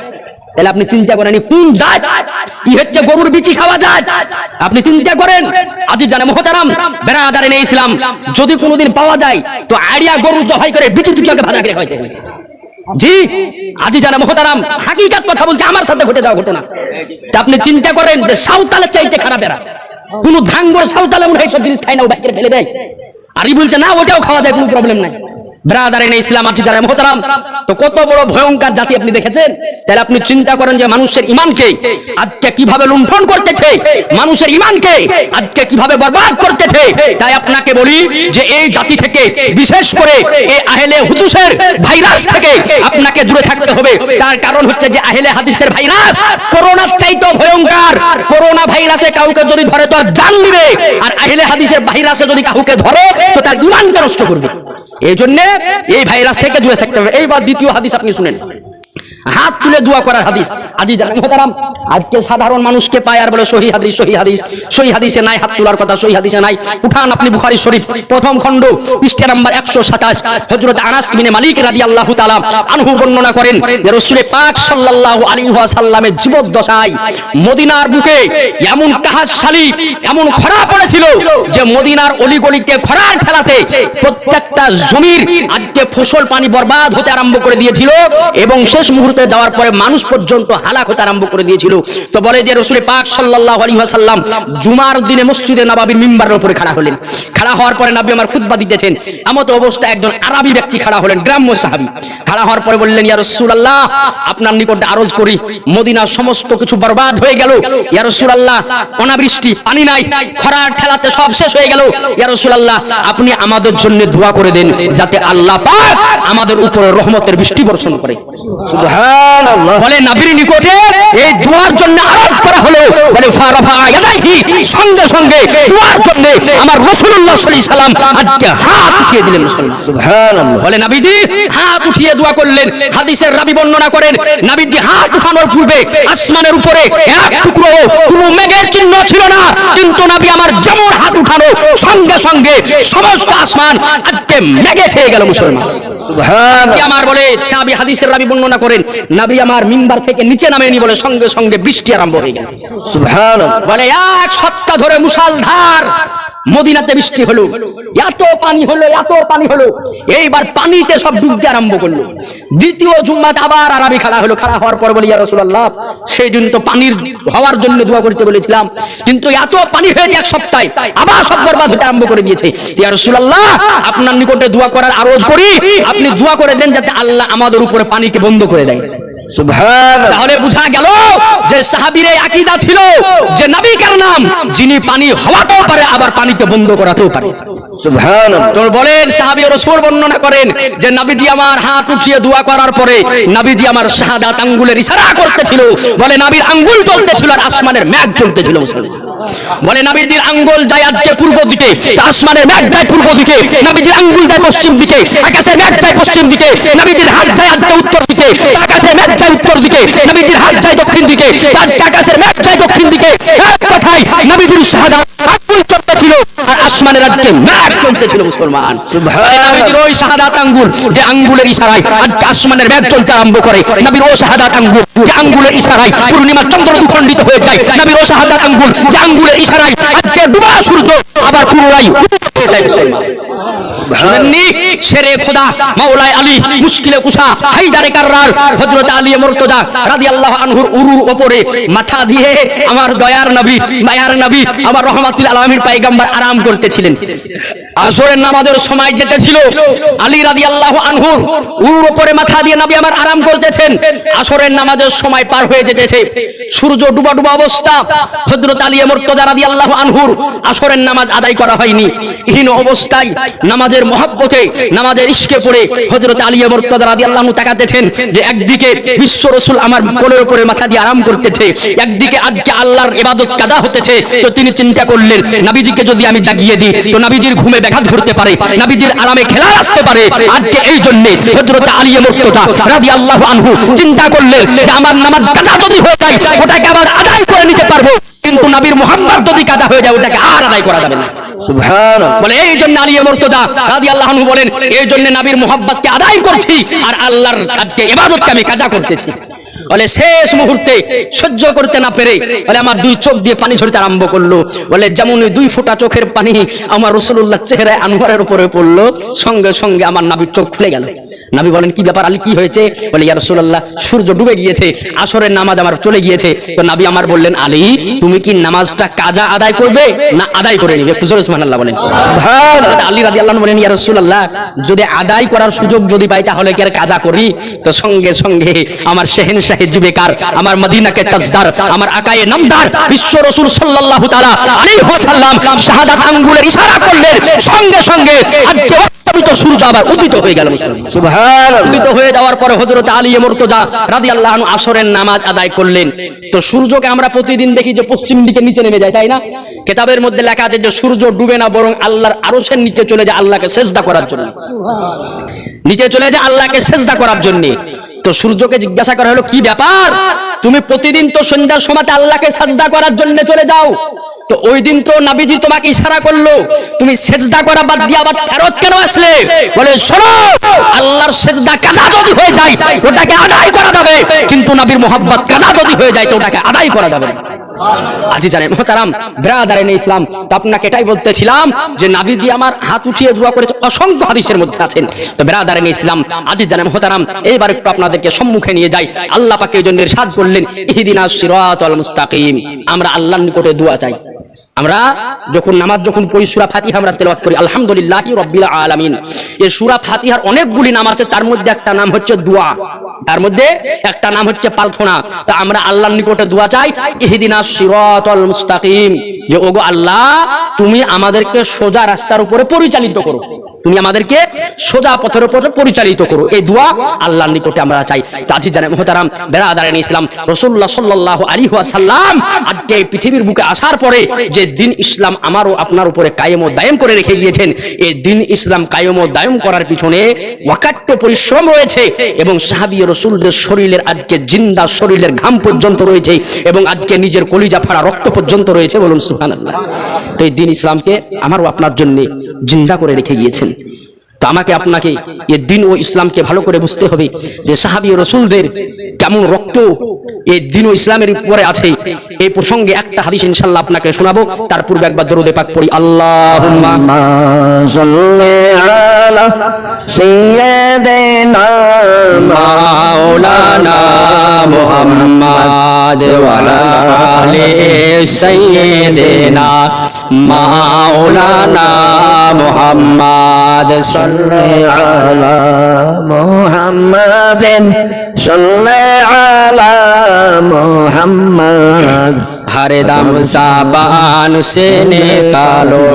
তাহলে আপনি চিন্তা করেন কোন জাত ই হচ্ছে গরুর বিচি খাওয়া যায়? আপনি চিন্তা করেন। আজি জানে মুহতারাম বেরাদারিনে ইসলাম, যদি কোনোদিন পাওয়া যায় তো আড়িয়া গরু জবাই করে বিচি দুটোকে ভাজা করে খাইতে হবে। জি আজি জানে মুহতারাম, হাকিকাত কথা বলছে, আমার সাথে ঘটে যাওয়া ঘটনা। তা আপনি চিন্তা করেন যে সাঁওতালের চাইতে খারাপ এরা। কোন ধাঙ্গর সাঁওতালে মনে হয় সব জিনিস খায় না, ও বাইরে ফেলে দেয়। আর ই বলছে না ওটাও খাওয়া যায়, কোনো প্রবলেম নাই। ব্রাদারিনে ইসলাম আছে যারা মুহতারাম, তো কত বড় ভয়ঙ্কর জাতি আপনি দেখেছেন। তাহলে আপনি চিন্তা করেন যে মানুষের ইমানকে আজকে কিভাবে লুণ্ঠন করতেছে, মানুষের ইমানকে আজকে কিভাবে বরবাদ করতেছে। তাই আপনাকে বলি যে এই জাতি থেকে, বিশেষ করে এই আহলে হুদুসের ভাইরাস থেকে আপনাকে দূরে থাকতে হবে। তার কারণ হচ্ছে যে আহলে হাদিসের ভাইরাস করোনার চাইতেও ভয়ঙ্কর। করোনা ভাইরাসে কাউকে যদি ধরে তো আর জান নিবে, আর আহলে হাদিসের ভাইরাসে যদি কাউকে ধরে তো তার ইমানকে নষ্ট করবে। এই জন্য এই ভাইরাস থেকে দূরে থাকতে হবে। এইবার দ্বিতীয় হাদিস আপনি শুনেন, হাত তুলে দোয়া করার হাদিস। আজি জানেন মুহতারাম, আজকে সাধারণ মানুষকে পায় আর বলে সহি হাদিস, সহি হাদিস। সহি হাদিসে নাই হাত তোলার কথা, সহি হাদিসে নাই। উঠান আপনি বুখারী শরীফ প্রথম খণ্ড পৃষ্ঠা নাম্বার 127, হযরত আনাস ইবনে মালিক রাদিয়াল্লাহু তাআলা আনহু বর্ণনা করেন যে রাসূল পাক সাল্লাল্লাহু আলাইহি ওয়াসাল্লামের জীবদ্দশায় মদিনার বুকে এমন কাহাশালি, এমন খরা পড়েছিল যে মদিনার অলিগলিতে খরার ঠেলাতে প্রত্যেকটা জমির আজকে ফসল পানি বরবাদ হতে আরম্ভ করে দিয়েছিল, এবং শেষ মুহূর্তে যাওয়ার পরে মানুষ পর্যন্ত হালাক হতে আরম্ভ করে দিয়েছিল। তো বলে যে রাসূল পাক সাল্লাল্লাহু আলাইহি ওয়াসাল্লাম জুমার দিনে মসজিদে নববীর মিম্বারের উপরে খাড়া হলেন। খাড়া হওয়ার পরে নবী আমার খুতবা দিতেছেন, এমত অবস্থায় একজন আরবি ব্যক্তি খাড়া হলেন, গ্রাম্য সাহাবী। খাড়া হওয়ার পরে বললেন, ইয়া রাসূলুল্লাহ, আপনার নিকটে আরজ করি, মদিনার সমস্ত কিছু বরবাদ হয়ে গেল। ইয়া রাসূলুল্লাহ, অনাবৃষ্টি, পানি নাই, খরার ঠেলাতে সব শেষ হয়ে গেল। ইয়া রাসূলুল্লাহ, আপনি আমাদের জন্য দোয়া করে দেন যাতে আল্লাহ পাক আমাদের উপরে রহমতের বৃষ্টি বর্ষণ করে। সুবহানাল্লাহ। বলে নবীর নিকটে এই দোয়ার জন্য আরজ করা হলো। বলে ফারাফা ইয়াদাইহি, সঙ্গে সঙ্গে দোয়ার জন্য আমার রাসূলুল্লাহ সাল্লাল্লাহু আলাইহি সাল্লাম আজকে হাত উঠিয়ে দিলেন। সুবহানাল্লাহ। বলে নবীজি হাত উঠিয়ে দোয়া করলেন। হাদিসের রাবী বর্ণনা করেন, নবীজি হাত উঠানোর পূর্বে আসমানের উপরে এক টুকরো কোনো মেঘের চিহ্ন ছিল না, কিন্তু নবী আমার যেমন হাত উঠানো সঙ্গে সঙ্গে সমস্ত আসমান আজকে মেঘে ছেয়ে গেল। মুসলমান সুবহানাল্লাহ। আমার বলে সাহাবী হাদিসের রাবী বর্ণনা করেন, নবী আমার মিম্বার থেকে নিচে নামেনি, বলে সঙ্গে সঙ্গে বৃষ্টি আরম্ভ হয়ে গেল। সুবহানাল্লাহ। বলে এক সপ্তাহ ধরে মুষলধার মদিনাতে বৃষ্টি হলো, এত পানি হলো, এত পানি হলো। এইবার পানিতে সব ডুবতে আরম্ভ করলো। দ্বিতীয় জুম্মাতে আবার আরবি খাড়া হলো। খাড়া হওয়ার পর বলি, ইয়া রাসূলুল্লাহ, সেই দিন তো পানির হওয়ার জন্য দোয়া করতে বলেছিলাম, কিন্তু এত পানি হয়েছে এক সপ্তাহে, আবার সব বরবাদ হতে আরম্ভ করে দিয়েছে। ইয়া রাসূলুল্লাহ, আপনার নিকটে দোয়া করার আরজ করি, আপনি দোয়া করে দেন যাতে আল্লাহ আমাদের উপরে পানিকে বন্ধ করে দেয়। সুবহানাল্লাহ। তাহলে বোঝা গেল যে সাহাবীর এই আকীদা ছিল যে নবী কার নাম যিনি পানি হওয়াতেও পারে আবার পানিকে বন্ধ করাতেও পারে। সুবহানাল্লাহ। তো বলেন সাহাবী রাসূল বর্ণনা করেন যে নবীজি আমার হাত উঠিয়ে দোয়া করার পরে নবীজি আমার শাহাদাত আঙ্গুলের ইশারা করতেছিল। বলে নবীর আঙ্গুল চলতেছিল আর আসমানের মেঘ চলতেছিল। মুসলমান বলে নবীজির আঙ্গুল যায় আজকে পূর্ব দিকে, আসমানের মেঘ যায় পূর্ব দিকে। নবীজির আঙ্গুল যায় পশ্চিম দিকে, আকাশের মেঘ যায় পশ্চিম দিকে। নবীজির হাত যায় আজকে উত্তর দিকে, আকাশের মেঘ যায় উত্তর দিকে। নবীজির হাত যায় দক্ষিণ দিকে, আকাশের মেঘ যায় দক্ষিণ দিকে। এক কথায় নবীজির শাহাদাত আঙ্গুল চলতেছিল আর আসমানের আজকে মেঘ চলতেছিল। মুসলমান সুবহানাল্লাহ। নবীজির ওই শাহাদাত আঙ্গুল যে আঙ্গুলের ইশারায় আজকে আসমানের মেঘ চলতে আরম্ভ করে, নবীর ওই শাহাদাত আঙ্গুল যে আঙ্গুলের ইশারায় পূর্ণিমার চন্দ্র দ্বিখণ্ডিত হয়ে যায়, নবীর ওই শাহাদাত আঙ্গুল যে আঙ্গুলের ইশারায় আজকে ডুবা সূর্য আবার পুনরায় উঠে যায়। মুসলমান শুনেননি শেরে খোদা মাওলায় আলী মুশকিলে কুশা হায়দারে কাররার হযরত আলী মুর্তজা রাদিয়াল্লাহু আনহুর উরুর উপরে মাথা দিয়ে আমার দয়ার নবী, মায়ার নবী, আমার রহমাতুল আলামিন পয়গম্বর আরাম করতেছিলেন। আসরের নামাজের সময় যেতেছিল, আলী রাদিয়াল্লাহু আনহুর উরুর উপরে মাথা দিয়ে নবী আমার আরাম করতেছেন। আসরের নামাজের সময় পার হয়ে যেতেছে, সূর্য ডুবা ডুবা অবস্থা। হযরত আলী মুর্তজা রাদিয়াল্লাহু আনহুর আসরের নামাজ আদায় করা হয়নি। হীন অবস্থায় নামাজের মহব্বতে, নামাজের ইশকে পড়ে হযরত আলী মুর্তজা রাদিয়াল্লাহু আনহু তাকাতেছেন যে একদিকে বিশ্ব রাসূল আমার কোলের উপরে মাথা দিয়ে আরাম করতেছে, একদিকে আজকে আল্লাহর ইবাদত কাজা হতেছে। তো তিনি চিন্তা করলেন নবীজিকে যদি আমি জাগিয়ে দিই তো নবীজির ঘুমে ব্যাঘাত ঘটতে পারে, নবীজির আরামে খেলা আসতে পারে। আজকে এই জন্য হযরত আলী মুর্তজা রাদিয়াল্লাহু আনহু চিন্তা করলেন যে আমার নামাজ কাজা যদি হয়ে যায় ওটাকে আবার আদায় করে নিতে পারবো, কিন্তু নবীর মুহাম্মদ যদি কাজা হয়ে যায় ওটাকে আর আদায় করা যাবে না। সুবহানাল্লাহ বলে এই জন্য আলী মুর্তজা রাদিয়াল্লাহু আনহু বলেন এই জন্য নবীর মোহাব্বতকে আদায় করছি আর আল্লাহর কাজকে ইবাদতকে আমি কাজা করতেছি। বলে শেষ মুহূর্তে সহ্য করতে না পেরে বলে আমার দুই চোখ দিয়ে পানি ঝরতে আরম্ভ করলো। বলে যেমন দুই ফোঁটা চোখের পানি আমার রাসূলুল্লাহ চেহারায় আনোয়ারের উপরে পড়লো, সঙ্গে সঙ্গে আমার নবীর চোখ খুলে গেল। নবী বলেন কি ব্যাপার আলী, কি হয়েছে? বলে ইয়া রাসূলুল্লাহ সূর্য ডুবে গিয়েছে, আসরের নামাজ আমার চলে গিয়েছে। তো নবী আমার বললেন আলী তুমি কি নামাজটা কাজা আদায় করবে না আদায় করে নিবে? একটু জোরে সুবহানাল্লাহ বলেন। আলী রাদিয়াল্লাহু আনহু বলেন ইয়া রাসূলুল্লাহ যদি আদায় করার সুযোগ যদি পাই তাহলে কি আর কাজা করি? তো সঙ্গে সঙ্গে আমার শাহেনশাহে জিবেকার, আমার মদিনাকে তাজদার, আমার আকায়ে নামদার বিশ্ব রাসূল সাল্লাল্লাহু তাআলা আলাইহি ওয়াসাল্লাম শাহাদাত আঙ্গুলের ইশারা করলেন, সঙ্গে সঙ্গে আজকে অস্তমিত সূর্য আবার উদিত হয়ে গেল। সুবহানাল্লাহ উদিত হয়ে যাওয়ার পরে হযরত আলী মুর্তজা রাদিয়াল্লাহু আনহু আসরের নামাজ আদায় করলেন। তো সূর্যকে আমরা প্রতিদিন দেখি যে পশ্চিম দিকে নিচে নেমে যায়, তাই না? কিতাবের মধ্যে লেখা আছে যে সূর্য ডুবে না বরং আল্লাহর আরশের নিচে চলে যায় আল্লাহকে সিজদা করার জন্য, নিচে চলে যায় আল্লাহকে সিজদা করার জন্য। তো সূর্যকে জিজ্ঞাসা করা হলো কি ব্যাপার, তুমি প্রতিদিন তো সন্ধ্যার সময় আল্লাহকে সিজদা করার জন্য চলে যাও, তো ওই দিন তো নবীজি তোমাকে ইশারা করলো, তুমি সিজদা করা বাদ দিয়ে আবার ফেরত কেন আসলে? বলে শোনো আল্লাহর সিজদা কাজা যদি হয়ে যায় ওটাকে আদায় করা যাবে, কিন্তু নবীর মোহাব্বত কাজা যদি হয়ে যায় তো ওটাকে আদায় করা যাবে না। আজি জানেন মোহতারাম ব্রাদারেন ইসলাম, তো আপনাকে এটাই বলতেছিলাম যে নবীজি আমার হাত উঠিয়ে দোয়া করেছে, অসংখ্য হাদিসের মধ্যে আছেন। তো ব্রাদারেন ইসলাম আজি জানেন মোহতারাম এইবার একটু আপনাদেরকে সম্মুখে নিয়ে যাই। আল্লাহ পাক এই জন্য ইরশাদ করলেন ইহদিনাস সিরাতাল মুস্তাকিম, আমরা আল্লাহর নিকটে দোয়া চাই। আমরা যখন নামাজ যখন পড়ি সূরা ফাতিহা আমরা তেলাওয়াত করি আলহামদুলিল্লাহি রাব্বিল আলামিন। এই সূরা ফাতিহার অনেকগুলি নাম আছে, তার মধ্যে একটা নাম হচ্ছে দোয়া, তার মধ্যে একটা নাম হচ্ছে প্রার্থনা। তো আমরা আল্লাহর নিকটে দোয়া চাই ইহদিনাস সিরাতাল মুস্তাকিম, যে ওগো আল্লাহ তুমি আমাদেরকে সোজা রাস্তার উপরে পরিচালিত করো, তুমি আমাদেরকে সোজা পথের উপরে পরিচালিত করো। এই দোয়া আল্লাহর নিকটে আমরা চাই। তো আজি জানেন মুহতারাম বেরাদারান ইসলাম রাসূলুল্লাহ সাল্লাল্লাহু আলাইহি ওয়াসাল্লাম আজকে এই পৃথিবীর বুকে আসার পরে যে দিন ইসলাম আমার ও আপনার উপরে কায়েম ও দায়েম করে রেখে গিয়েছেন, এই দিন ইসলাম কায়েম ও দায়েম করার পিছনে ওয়াকাট্য পরিশ্রম রয়েছে এবং সাহাবী রাসূলদের শরীরের আজকে জিন্দা শরীরের ঘাম পর্যন্ত রয়েছে এবং আজকে নিজের কলিজা ফাড়া রক্ত পর্যন্ত রয়েছে, বলুন সুবহানাল্লাহ। তো এই দিন ইসলামকে আমার ও আপনার জন্য জিন্দা করে রেখে গিয়েছেন। তো আমাকে আপনাকে এই দিন ও ইসলামকে ভালো করে বুঝতে হবে যে সাহাবী ও রাসূলদের কেমন রক্ত এই দিন ও ইসলামের উপরে আছে। এই প্রসঙ্গে একটা হাদিস ইনশাআল্লাহ আপনাকে শোনাবো, তার পূর্বে একবার দরুদে পাক পড়ি। আল্লাহুম্মা সাল্লি আলা সাইয়্যিদিনা মাওলানা মুহাম্মাদ ওয়া আলা আলি সাইয়্যিদিনা মাওলানা মুহাম্মাদ সাল্লি আলা মুহাম্মাদিন সাল্লি আলা মুহাম্মাদ हर दम ज़बान से निकालो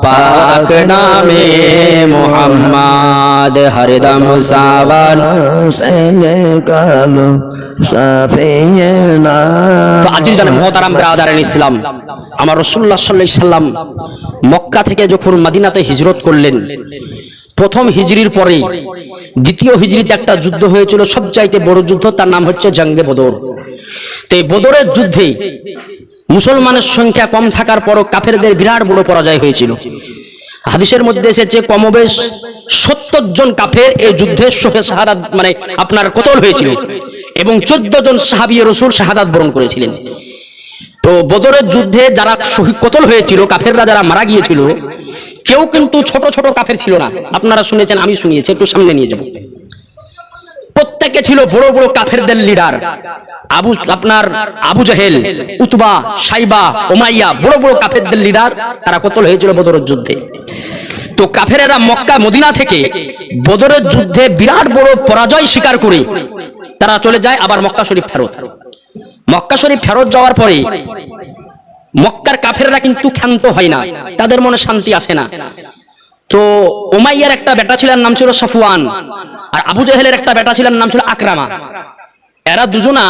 पाक नामे मोहम्मद, हर दम ज़बान से निकालो साफियना। তো আজি জানেন মুহতারাম ব্রাদারান ইসলাম, আমার রাসূলুল্লাহ সাল্লাল্লাহু আলাইহি সাল্লাম মক্কা থেকে যখন মদিনাতে হিজরত করলেন, প্রথম হিজরির পরে দ্বিতীয় হিজরিতে একটা যুদ্ধ হয়েছিল, সবচাইতে বড় যুদ্ধ, তার নাম হচ্ছে জঙ্গে বদর। তো এই বদরের যুদ্ধে মুসলমানের সংখ্যা কম থাকার পরও কাফেরদের বিরাট বড় পরাজয় হয়েছিল। হাদিসের মধ্যে এসেছে কমবেশ 70 জন কাফের এই যুদ্ধে শাহাদাত মানে আপনার কতল হয়েছিল এবং 14 জন সাহাবী রাসূল শাহাদাত বরণ করেছিলেন। তো বদরের যুদ্ধে যারা শহীদ কতল হয়েছিল, কাফেররা যারা মারা গিয়েছিল, কেউ কিন্তু ছোট ছোট কাফের ছিল না। আপনারা শুনেছেন, আমি শুনিয়েছি, একটু সামনে নিয়ে যাব। প্রত্যেকে ছিল বড় বড় কাফেরদের লিডার, আবু জাহেল, উতবা, সাইবা, উমাইয়া, বড় বড় কাফেরদের লিডার, তারা কতল হয়েছিল বদরের যুদ্ধে। তো কাফেরেরা মক্কা মদিনা থেকে বদরের যুদ্ধে বিরাট বড় পরাজয় স্বীকার করে তারা চলে যায় আবার মক্কা শরীফ ফেরত। মক্কা শরীফ ফেরত যাওয়ার পরে মক্কার কাফেররা কিন্তু ক্ষান্ত হয় না, তাদের মনে শান্তি আসে না। তো উমাইয়ার একটা বেটা ছিল, নাম ছিল সাফওয়ান, আর আবু জাহেলের একটা বেটা ছিল, নাম ছিল আকরামা। এরা দুজনা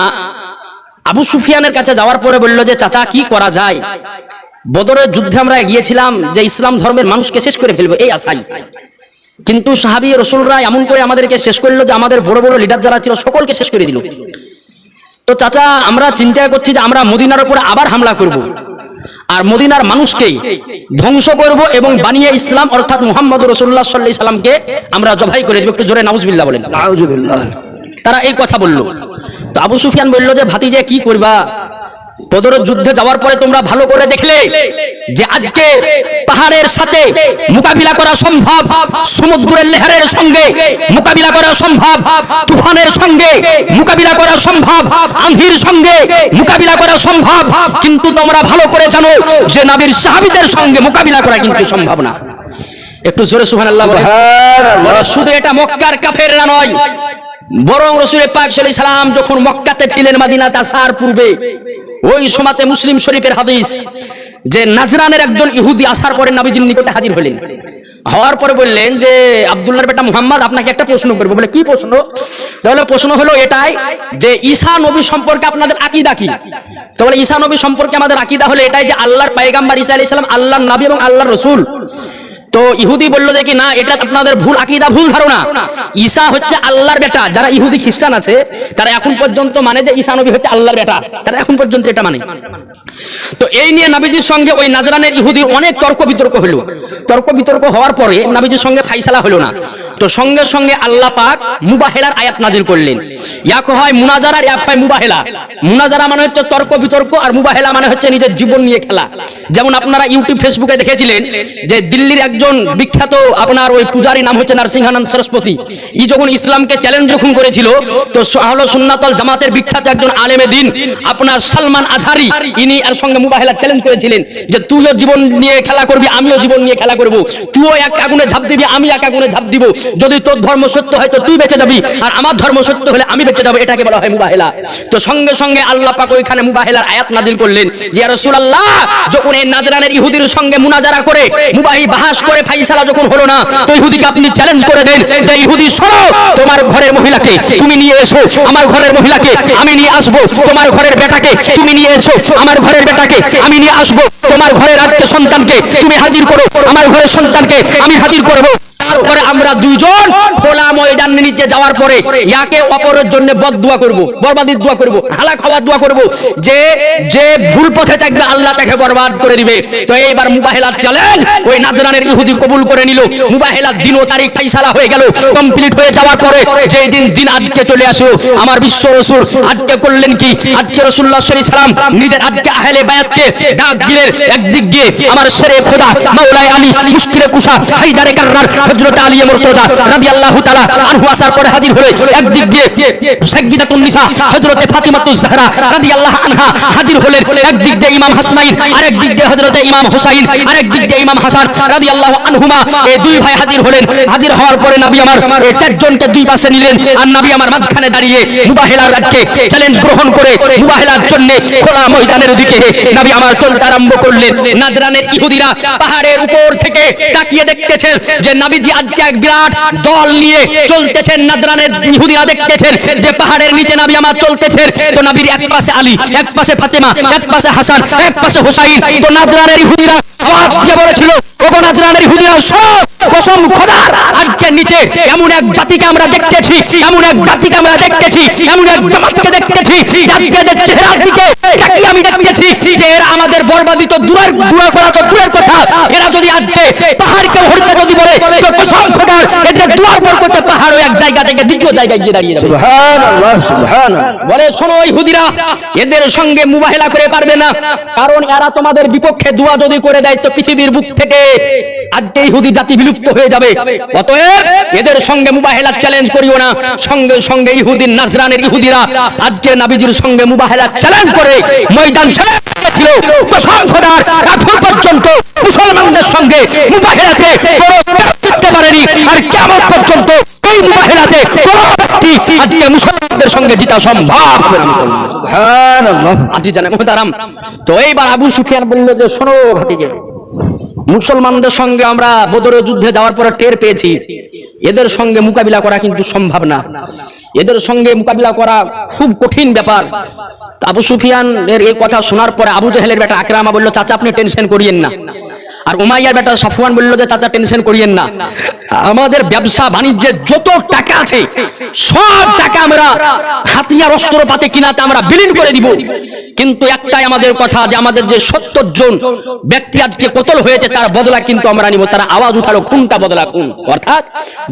আবু সুফিয়ানের কাছে যাওয়ার পরে বলল যে চাচা কি করা যায়, বদরের যুদ্ধে আমরা গিয়েছিলাম যে ইসলাম ধর্মের মানুষকে শেষ করে ফেলবো এই আশায়, কিন্তু সাহাবী রাসূলরা এমন করে আমাদেরকে শেষ করলো যে আমাদের বড় বড় লিডার যারা ছিল সকলকে শেষ করে দিল। তো চাচা আমরা চিন্তা করছি যে আমরা মদিনার উপরে আবার হামলা করব, আর মদিনার মানুষকে ধ্বংস করব এবং বানিয়ে ইসলাম অর্থাৎ মুহাম্মদ রাসূলুল্লাহ সাল্লাল্লাহু আলাইহি সাল্লামকে আমরা জবাই করে দেব। একটু জোরে নাউজুবিল্লাহ বলেন। নাউজুবিল্লাহ। তারা এই কথা বলল। তো আবু সুফিয়ান বলল যে ভাতিজা কি করবা, বদরের যুদ্ধে যাওয়ার পরে তোমরা ভালো করে দেখলে যে আজকে পাহাড়ের সাথে মোকাবিলা করা সম্ভব, সমুদ্রের লহরের সঙ্গে মোকাবিলা করা সম্ভব, তুফানের সঙ্গে মোকাবিলা করা সম্ভব, আঁধির সঙ্গে মোকাবিলা করা সম্ভব, কিন্তু তোমরা ভালো করে জানো যে নবীর সাহাবীদের সঙ্গে মোকাবিলা করা কিন্তু সম্ভব না। একটু জোরে সুবহানাল্লাহ বলেন। শুধু এটা মক্কার কাফেররা নয়, বরং রাসূল পাক সাল্লাল্লাহু আলাইহি সাল্লাম যখন মক্কাতে ছিলেন, মদিনাতে আসার পূর্বে ওই সময়তে মুসলিম শরীফের হাদিস যে নাজরানের একজন ইহুদি আসার পরে নবীজির নিকটে হাজির হলেন। হওয়ার পরে বললেন যে আব্দুল্লাহর বেটা মুহাম্মদ, আপনাকে একটা প্রশ্ন করব। বলে কি প্রশ্ন? তাহলে প্রশ্ন হলো এটাই যে ঈসা নবী সম্পর্কে আপনাদের আকীদা কি? তো বলে ঈসা নবী সম্পর্কে আমাদের আকীদা হলো এটাই যে আল্লাহর পয়গম্বর ঈসা আলাইহিস সালাম আল্লাহর নবী এবং আল্লাহর রাসূল। তো ইহুদি বলল যে কি না, এটা আপনাদের ভুল আকীদা, ভুল ধারণা। ঈসা হচ্ছে আল্লাহর বেটা। যারা ইহুদি খ্রিস্টান আছে তারা এখন পর্যন্ত মানে যে ঈসা নবী হচ্ছে আল্লাহর বেটা, তারা এখন পর্যন্ত এটা মানে। তো এই নিয়ে নবীজির সঙ্গে ওই নাজরানের ইহুদির অনেক তর্ক বিতর্ক হলো। তর্ক বিতর্ক হওয়ার পরে নবীজির সঙ্গে ফাইসালা হলো না। তো সঙ্গে সঙ্গে আল্লাহ পাক মুবাহেলার আয়াত নাজিল করলেন। এক হয় মুনাজারা, এক হয় মুবাহেলা। মুনাজারা মানে হচ্ছে তর্ক বিতর্ক, আর মুবাহেলা মানে হচ্ছে নিজের জীবন নিয়ে খেলা। যেমন আপনারা ইউটিউব ফেসবুকে দেখেছিলেন যে দিল্লির একজন বিখ্যাত আপনার ওই পূজারী নাম হচ্ছে নরসিংহানন্দ সরস্বতী, ই যখন ইসলামকে চ্যালেঞ্জ যখন করেছিল, তো আহলে সুন্নাত ওয়াল জামাতের বিখ্যাত একজন আলেমে দ্বীন আপনার সালমান আজহারি, ইনি এর সঙ্গে মুবাহেলা চ্যালেঞ্জ করেছিলেন যে তুইও জীবন নিয়ে খেলা করবি, আমিও জীবন নিয়ে খেলা করব, তুইও এক আগুনে ঝাঁপ দিবি, আমি এক আগুনে ঝাঁপ দিব, যদি তোর ধর্ম সত্য হয় তো তুই বেঁচে যাবি, আর আমার ধর্ম সত্য হলে আমি বেঁচে যাবো, এটাকে বলা হয় মুবাহেলা। তো সঙ্গে সঙ্গে আল্লাহ পাক ওইখানে মুবাহেলার আয়াত নাজিল করলেন যে ইয়া রাসূলুল্লাহ, যখন এই নাজরানের ইহুদির সঙ্গে মুনাজারা করে মুবাহি বাহাস করে ফাইসালা যখন হলো না, তো ইহুদিকে আপনি চ্যালেঞ্জ করে দেন যে ইহুদি শোনো, তোমার ঘরের মহিলাকে তুমি নিয়ে এসো, আমার ঘরের মহিলাকে আমি নিয়ে আসবো, তোমার ঘরের বেটাকে তুমি নিয়ে এসো, আমার ঘরের বেটাকে আমি নিয়ে আসবো, তোমার ঘরের আত্মীয় সন্তানকে তুমি হাজির করো, আমার ঘরের সন্তানকে আমি হাজির করবো। তারপরে আমরা দুইজন খোলা ময়দান নিচে যাওয়ার পরে একে অপরের জন্য বদদুয়া করব, বরবাদির দোয়া করব, হালাক হওয়ার দোয়া করব, যে যে ভুল পথে থাকবে আল্লাহ তাকে বরবাদ করে দিবে। তো এইবার মুবাহেলার চ্যালেঞ্জ ওই নাজরানের ইহুদি কবুল করে নিল। মুবাহেলার দিন ও তারিখ ফাইসালা হয়ে গেল। কমপ্লিট হয়ে যাওয়ার পরে যেই দিন আজকে চলে আসলো, আমার বিশ্ব রাসূল আজকে করলেন কি, আজকে রাসূলুল্লাহ সাল্লাল্লাহু আলাইহি সাল্লাম নিজের আজকে আহলে বায়াতকে ডাক দিলেন। একদিক দিয়ে আমার শেরে খোদা মাওলাই আলী মুশকিলে কুশা হায়দারে কাররার হযরত আলী মুর্তজা রাদিয়াল্লাহু তাআলা আনহু আসার পরে হাজির হলে, একদিক দিয়ে সাইয়্যিদাতুন নিসা হযরত ফাতিমাতুজ জাহরা রাদিয়াল্লাহু আনহা হাজির হলেন, একদিক দিয়ে ইমাম হাসানাইন, আরেক দিক দিয়ে হযরত ইমাম হুসাইন, আরেক দিক দিয়ে ইমাম হাসান রাদিয়াল্লাহু আনহুমা, এই দুই ভাই হাজির হলেন। হাজির হওয়ার পরে নবী আমার এই চারজনকে দুই পাশে নিলেন, আর নবী আমার মাঝখানে দাঁড়িয়ে মুবাহেলার আজকে চ্যালেঞ্জ গ্রহণ করে মুবাহেলার জন্য খোলা ময়দানের দিকে নবী আমার চলতে আরম্ভ করলেন। নাজরানের ইহুদিরা পাহাড়ের উপর থেকে তাকিয়ে দেখতেছেন যে নবীজি আজকে এক বিরাট দল নিয়ে চলতেছেন। নাজরানের ইহুদিরা দেখতেছেন যে পাহাড়ের নিচে নবী আমার চলতেছেন। তো নবীর এক পাশে আলী, এক পাশে ফাতেমা, এক পাশে হাসান, এক পাশে হুসাইন। তো নাজরানের ইহুদিরা আওয়াজ দিয়ে বলেছিল, ওগো নাজরানের ইহুদিরা শোনো, কসম খোদার আজকে নিচে এমন এক জাতিকে আমরা দেখতেছি, এমন এক জাতিকে আমরা দেখতেছি, এমন এক জামাতকে দেখতেছি যাদের চেহারার দিকে তাকিয়ে আমি দেখতেছি যে এরা আমাদের বরবাদি তো দূরের দোয়া করা তো দূরের কথা, এরা যদি আজকে পাহাড়কে হরতে যদি বলে তো কসম খোদার এদের দোয়ার বরকতে পাহাড় এক জায়গা থেকে দ্বিতীয় জায়গায় গিয়ে দাঁড়িয়ে যাবে। সুবহানাল্লাহ, সুবহানাল্লাহ। বলে শোনো ইহুদিরা, এদের সঙ্গে মুবাহেলা করে পারবে না, কারণ এরা তোমাদের বিপক্ষে দোয়া যদি করে দেয় তো পৃথিবীর বুক থেকে আজকে ইহুদি জাতি বিলুপ্ত হয়ে যাবে। অতএব এদের সঙ্গে মুবাহেলা চ্যালেঞ্জ করিও না। সঙ্গে সঙ্গে ইহুদিন নাজরানের ইহুদিরা আজকে নবীজির সঙ্গে মুবাহেলা চ্যালেঞ্জ করে ময়দান ছেড়ে ছিল। কসম খোদার এখন পর্যন্ত মুসলমানদের সঙ্গে মুবাহেলাতে কোনো করতে পারেনি, আর কিয়ামত পর্যন্ত এই মুবাহেলাতে কোনো ব্যক্তি আজকে মুসলমানদের সঙ্গে জিতা সম্ভব হবে না। সুবহানাল্লাহ। আজি জানে মুহতারাম। তো এইবার আবু সুফিয়ান বলল যে শোনো ভাতিজা, মুসলমানদের সঙ্গে আমরা বদরের যুদ্ধে যাওয়ার পরে টের পেয়েছি এদের সঙ্গে মোকাবিলা করা কিন্তু সম্ভব না, এদের সঙ্গে মোকাবিলা করা খুব কঠিন ব্যাপার। আবু সুফিয়ান এর এই কথা শোনার পরে আবু জেহেলের বেটা আকরামা বলল, চাচা আপনি টেনশন করিয়েন না, আর উমাইয়ার বেটা সাফওয়ান বলল যে চাচা টেনশন করিয়েন না, আমাদের ব্যবসা বাণিজ্যের যত টাকা আছে সব টাকা আমরা হাতিয়ার অস্ত্রপাতি কিনাতে আমরা বিলীন করে দিব, কিন্তু একটাই আমাদের কথা যে আমাদের যে 70 জন ব্যক্তি আজকে কতল হয়েছে তার বদলা কিন্তু আমরা নিব। তারা আওয়াজ উঠালো খুনটা বদলা খুন, অর্থাৎ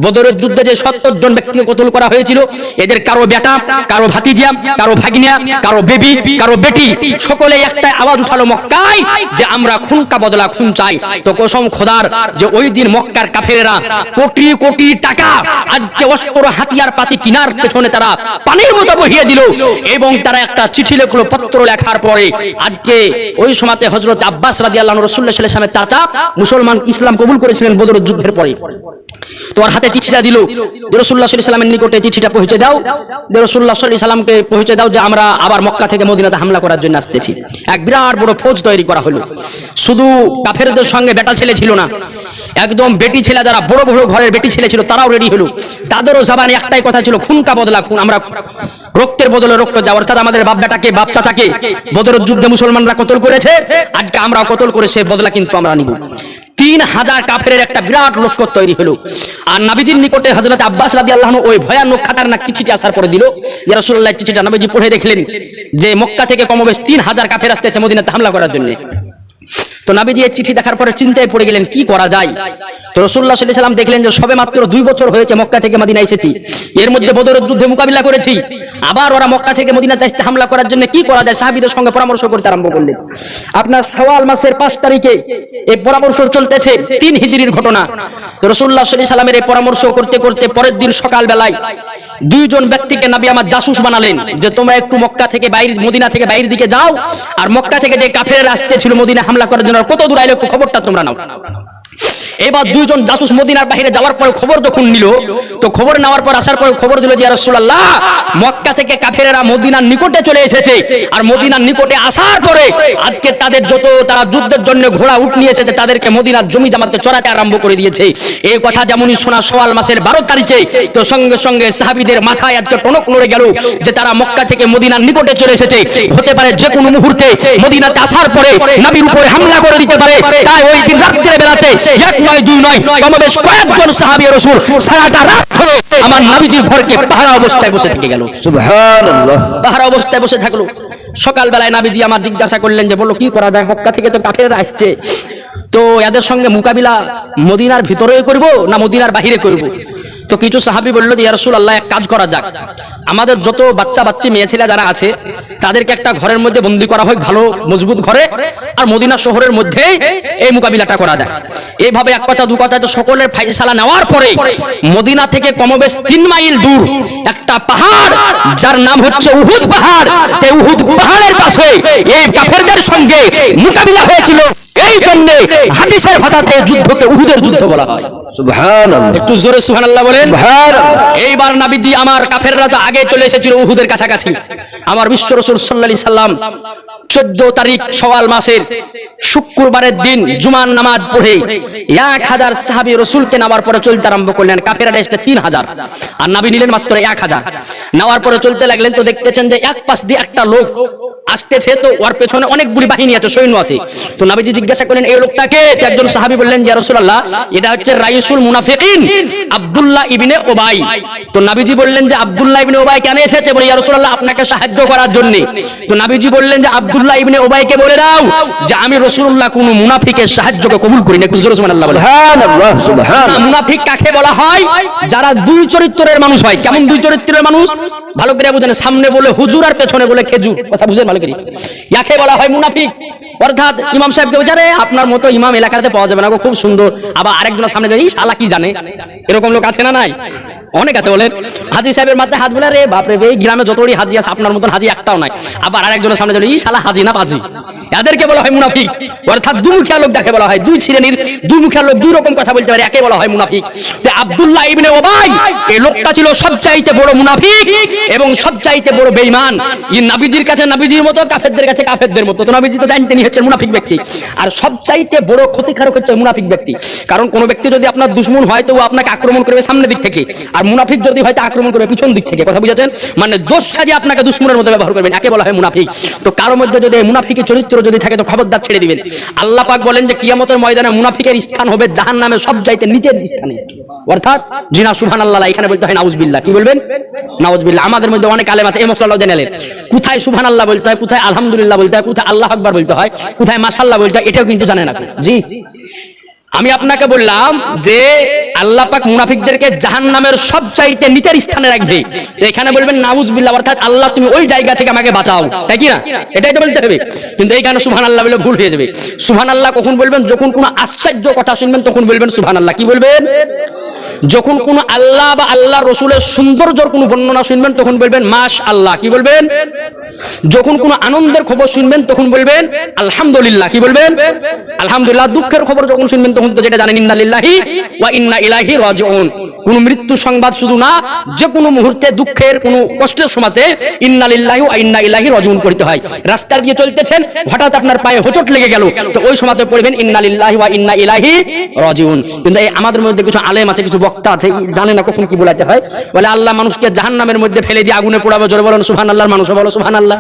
বদরের যুদ্ধে যে 70 জন ব্যক্তিকে কতল করা হয়েছিল এদের কারো বেটা, কারো ভাতিজা, কারো ভাগিনা, কারো বেবি, কারো বেটি, সকলে একটা আওয়াজ উঠালো মক্কায় যে আমরা খুনটা বদলা খুন চাই। তো কসম খোদার যে ওই দিন মক্কার কাফেরেরা কোটি কোটি টাকা আজকে অস্ত্র হাতিয়ার পাতি কিনার পেছনে তারা পানির মতো বহিয়ে দিল এবং তারা একটা চিঠি লিখলো। পত্র লেখার পরে আজকে ওই সময়তে হযরত আব্বাস রাদিয়াল্লাহু আনহু রাসূলুল্লাহ সাল্লাল্লাহু আলাইহি ওয়াসাল্লামের চাচা মুসলমান ইসলাম কবুল করেছিলেন বদরের যুদ্ধের পরে। তোমার হাতে চিঠিটা দিল, রাসূলুল্লাহ সাল্লাল্লাহু আলাইহি ওয়াসাল্লামের নিকটে চিঠিটা পৌঁছে দাও, রাসূলুল্লাহ সাল্লাল্লাহু আলাইহি ওয়াসাল্লামকে পৌঁছে দাও যে আমরা আবার মক্কা থেকে মদিনাতে হামলা করার জন্য আসতেছি। এক বিরাট বড় ফৌজ তৈরি করা হলো। শুধু কাফেরদের সঙ্গে বেটা ছেলে ছিল না, একদম বেটি ছেলে যারা বড় বড় ঘরের বেটি ছেলে ছিল তারাও রেডি হলো। তাদেরও জবানে একটাই কথা ছিল খুনকা বদলা খুন, আমরা রক্তের বদলে রক্ত যাও, অর্থাৎ আমাদের বাপ বেটাকে বাপ চাচাকে বদরের যুদ্ধে মুসলমানরা কতল করেছে, আজকে আমরাও কতল করে সে বদলা কিন্তু আমরা নিব। 3000 কাফেরের একটা বিরাট লস্কর তৈরি হলো। আর নবীজির নিকটে হযরত আব্বাস রাদিয়াল্লাহু আনহু ওই ভয়ানক খাতারনাক চিঠিটি আসার পরে দিল যে রাসূলুল্লাহ চিঠিটা নবীজি পড়ে দেখলেন যে মক্কা থেকে কমবেশ 3000 কাফের আসতেছে মদিনাতে হামলা করার জন্য। তো নবীজি এই চিঠি দেখার পরে চিন্তায় পড়ে গেলেন কি করা যায়। তো রাসূলুল্লাহ সাল্লাল্লাহু আলাইহি ওয়াসাল্লাম দেখলেন যে সবে মাত্র 2 বছর হয়েছে মক্কা থেকে মদিনা এসেছি, এর মধ্যে বদরের যুদ্ধে মোকাবিলা করেছি, আবার ওরা মক্কা থেকে মদিনাতে আসতে হামলা করার জন্য কি করা যায় সাহাবীদের সঙ্গে পরামর্শ করতে আরম্ভ করলেন। আপনার শাওয়াল মাসের 5 তারিখে এই পরামর্শ চলতেছে, 3 হিজরির ঘটনা। তো রাসূলুল্লাহ সাল্লাল্লাহু আলাইহি ওয়াসাল্লামের এই পরামর্শ করতে করতে পরের দিন সকাল বেলায় 2 জন ব্যক্তিকে নবী আমার জাসুস বানালেন যে তোমরা একটু মক্কা থেকে বাইরে মদিনা থেকে বাইরের দিকে যাও, আর মক্কা থেকে যে কাফেররা আসতেছিল মদিনা হামলা করার জন্য কত দূর আইলো একটু খবরটা তোমরা নাও। এবার 2 জন জাসুস মদিনার বাইরে যাওয়ার পরে খবর যখন নিল, তো খবর নেওয়ার পর আসার পরে খবর দিল যে ইয়া রাসূলুল্লাহ মক্কা থেকে কাফেররা মদিনার নিকটে চলে এসেছে, আর মদিনার নিকটে আসার পরে আজকে তাদের যত তারা যুদ্ধের জন্য ঘোড়া উট নিয়ে এসেছে তাদেরকে মদিনার জমি জামাতে চড়াতে আরম্ভ করে দিয়েছে। এই কথা যেমনই শোনা শাওয়াল মাসের 12 তারিখে, তো সঙ্গে সঙ্গে সাহাবীদের মাথায় আজকে টনক নড়ে গেল যে তারা মক্কা থেকে মদিনার নিকটে চলে এসেছে, হতে পারে যে কোনো মুহূর্তে মদিনাতে আসার পরে নবীর উপরে হামলা করে দিতে পারে। তাই ওই দিন রাতের বেলাতে এক নয় 2 নয় কমবেশ কয়েকজন সাহাবী রাসূল সারাটা রাত ধরে আমার নবীজির ঘরকে পাহারা অবস্থায় বসে থেকে গেল। সুবহানাল্লাহ। পাহারা অবস্থায় বসে থাকলো। সকাল বেলায় নবীজি আমার জিজ্ঞাসা করলেন যে বলো কি করা যায়, মক্কা থেকে তো কাফেররা আসছে, তো এদের সঙ্গে মোকাবিলা মদিনার ভিতরে করব না মদিনার বাইরে করব। তো কিছু সাহাবী বলল যে ইয়া রাসূলুল্লাহ এক কাজ করা যাক, আমাদের যত বাচ্চা বাচ্চি মেয়ে ছেলে যারা আছে তাদেরকে একটা ঘরের মধ্যে বন্দী করা হয়, ভালো মজবুত ঘরে, আর মদিনা শহরের মধ্যে এই মোকাবিলাটা করা যায়। এইভাবে এক কথা দু কথা তো সকলের ফয়সালা নেওয়ার পরে মদিনা থেকে কমবেশ 3 মাইল দূর একটা পাহাড় যার নাম হচ্ছে উহুদ পাহাড়, এই উহুদ পাহাড়ের পাশে এই কাফেরদের সঙ্গে মোকাবিলা হয়েছিল। এই জন্য হাদিসের ভাষাতে যুদ্ধকে উহুদের যুদ্ধ বলা হয়। সুবহানাল্লাহ। একটু জোরে সুবহানাল্লাহ বলেন। সুবহানাল্লাহ। এইবার নবীজি আমার কাফেররা তো আগে চলে এসেছিল উহুদের কাছাকাছি, আমার বিশ্ব রাসূল সাল্লাল্লাহু আলাইহি সাল্লাম 14 তারিখ শাওয়াল মাসের শুক্রবারের দিন জুমার নামাজ পড়ে 1000 সাহাবী রাসূলকে নেওয়ার পরে চলতে আরম্ভ করলেন। কাফেররা এসেছে 3000 আর নবী নিলেন মাত্র 1000। নেওয়ার পরে চলতে লাগলেন, তো দেখতেছেন যে এক পাশ দিয়ে একটা লোক আসতেছে, তো ওর পেছনে অনেকগুলি বাহিনী আছে, সৈন্য আছে। তো নবীজি জিজ্ঞাসা করলেন এই লোকটাকে, একজন সাহাবী বললেন ইয়া রাসূলুল্লাহ এটা হচ্ছে রাইসুল মুনাফিকিন আব্দুল্লাহ ইবনে উবাই। তো নবীজি বললেন যে আব্দুল্লাহ ইবনে উবাই কেন এসেছে, বলে ইয়া রাসূলুল্লাহ আপনাকে সাহায্য করার জন্য। তো নবীজি বললেন যে আব্দুল্লাহ ইবনে উবাইকে বলে দাও যে আমি রাসূলুল্লাহ কোন মুনাফিকের সাহায্যকে কবুল করি না। একটু জোরে সুবহানাল্লাহ বলেন। সুবহানাল্লাহ। সুবহানাল্লাহ। মুনাফিক কাকে বলা হয়, যারা 2 চরিত্রের মানুষ হয়। কেমন 2 চরিত্রের মানুষ ভালো করে বুঝেন, সামনে বলে হুজুর আর পেছনে বলে খেজুর, কথা বুঝেন ভালো করে, ইয়াকে বলা হয় মুনাফিক। অর্থাৎ ইমাম সাহেবকে বলে আপনার মতো ইমাম এলাকাতে পাওয়া যাবে না, খুব সুন্দর, আবার আরেকজনের সামনে এই শালা কি জানে, এরকম লোক আছে না নাই? অনেক আছে। বলেন হাজী সাহেবের মাথায় হাত বলে রে বাপরে, এই গ্রামে যতই হাজী আছে আপনার মতন হাজী একটাও নাই, আবার আরেকজনের সামনে এই শালা হাজী না পাজি, এদেরকে বলা হয় মুনাফিক। অর্থাৎ দুমুখিয়া লোক যাকে বলা হয়, 2 শ্রেণীর দুমুখিয়া লোক 2 রকম কথা বলতে পারে, একে বলা হয় মুনাফিক। তো আব্দুল্লাহ ইবনে উবাই এই লোকটা ছিল সবচাইতে বড় মুনাফিক এবং সবচাইতে বড় বেঈমান। এই নবীজির কাছে নবীজির মতো, কাফেরদের কাছে কাফেরদের মতো। তো নবীজি তো জানতেন তিনি হচ্ছেন মুনাফিক ব্যক্তি, আর সবচাইতে বড় ক্ষতিকারক হচ্ছে মুনাফিক ব্যক্তি। কারণ কোন ব্যক্তি যদি আপনার দুশমন হয় তো ও আপনাকে আক্রমণ করবে সামনের দিক থেকে, আর মুনাফিক যদি হয়তো আক্রমণ করবে পিছন দিক থেকে, কথা বুঝেছেন? মানে দোষ সাজিয়ে আপনাকে দুশমনের মধ্যে ব্যবহার করবেন, একে বলা হয় মুনাফিক। তো কারোর মধ্যে যদি মুনাফিকের চরিত্র যদি থাকে তো খবরদার ছেড়ে দিবেন। আল্লাহ পাক বলেন যে কিয়ামতের ময়দানে মুনাফিকের স্থান হবে জাহান্নামের সবচাইতে নিচের স্থানে, অর্থাৎ জিনা সুবহানাল্লাহ, এখানে বলতে হয় নাউজুবিল্লাহ। কি বলবেন? নাউজুবিল্লাহ। আমাদের মধ্যে অনেক আলেম আছে এই মশলা জেনারেল, কোথায় সুবহানাল্লাহ বলতে হয়, কোথায় আলহামদুলিল্লাহ বলতে হয়, কোথায় আল্লাহু আকবার বলতে হয়, কোথায় মাশাআল্লাহ বলতে হয়, এটাও কিন্তু জানেন না। জি, আমি আপনাকে বললাম যে আল্লাহ পাক মুনাফিকদেরকে জাহান্নামের সবচাইতে নিচের স্থানে রাখবে। এখানে বলবেন নাউজুবিল্লাহ, অর্থাৎ আল্লাহ তুমি ওই জায়গা থেকে আমাকে বাঁচাও, তাই কি না? এটাই তো বলতে হবে। কিন্তু এইখানে সুবহানাল্লাহ বলে ভুল হয়ে যাবে। সুবহানাল্লাহ কখন বলবেন? যখন কোনো আশ্চর্য কথা শুনবেন তখন বলবেন সুবহানাল্লাহ। কি বলবেন? যখন কোনো আল্লাহ বা আল্লাহ রসুলের সৌন্দর্যের কোনো বর্ণনা শুনবেন তখন বলবেন মাশআল্লাহ। কি বলবেন? যখন কোনো আনন্দের খবর শুনবেন তখন বলবেন আলহামদুলিল্লাহ। কি বলবেন? আলহামদুলিল্লাহ। দুঃখের খবর যখন শুনবেন তখন তো যেটা জানেন ইন্না লিল্লাহি ওয়া ইন্না ইলাইহি রাজিউন। কোন মৃত্যু সংবাদ শুধু না, যে কোনো মুহূর্তে দুঃখের কোনো কষ্টের সময়তে ইন্না লিল্লাহি ওয়া ইন্না ইলাইহি রাজিউন পড়তে হয়। রাস্তা দিয়ে চলতেছেন, হঠাৎ আপনার পায়ে হোঁচট লেগে গেল, তো ওই সময়তে পড়বেন ইন্না লিল্লাহি ওয়া ইন্না ইলাইহি রাজিউন। কিন্তু এই আমাদের মধ্যে কিছু আলেম আছে, কিছু বক্তা আছে, জানে না কখন কি বলাতে হয়। বলে আল্লাহ মানুষকে জাহান্নামের মধ্যে ফেলে দিয়ে আগুনে পোড়াবে, জোরে বলেন সুবহানাল্লাহ। মানুষও বলো সুবহানাল্লাহ,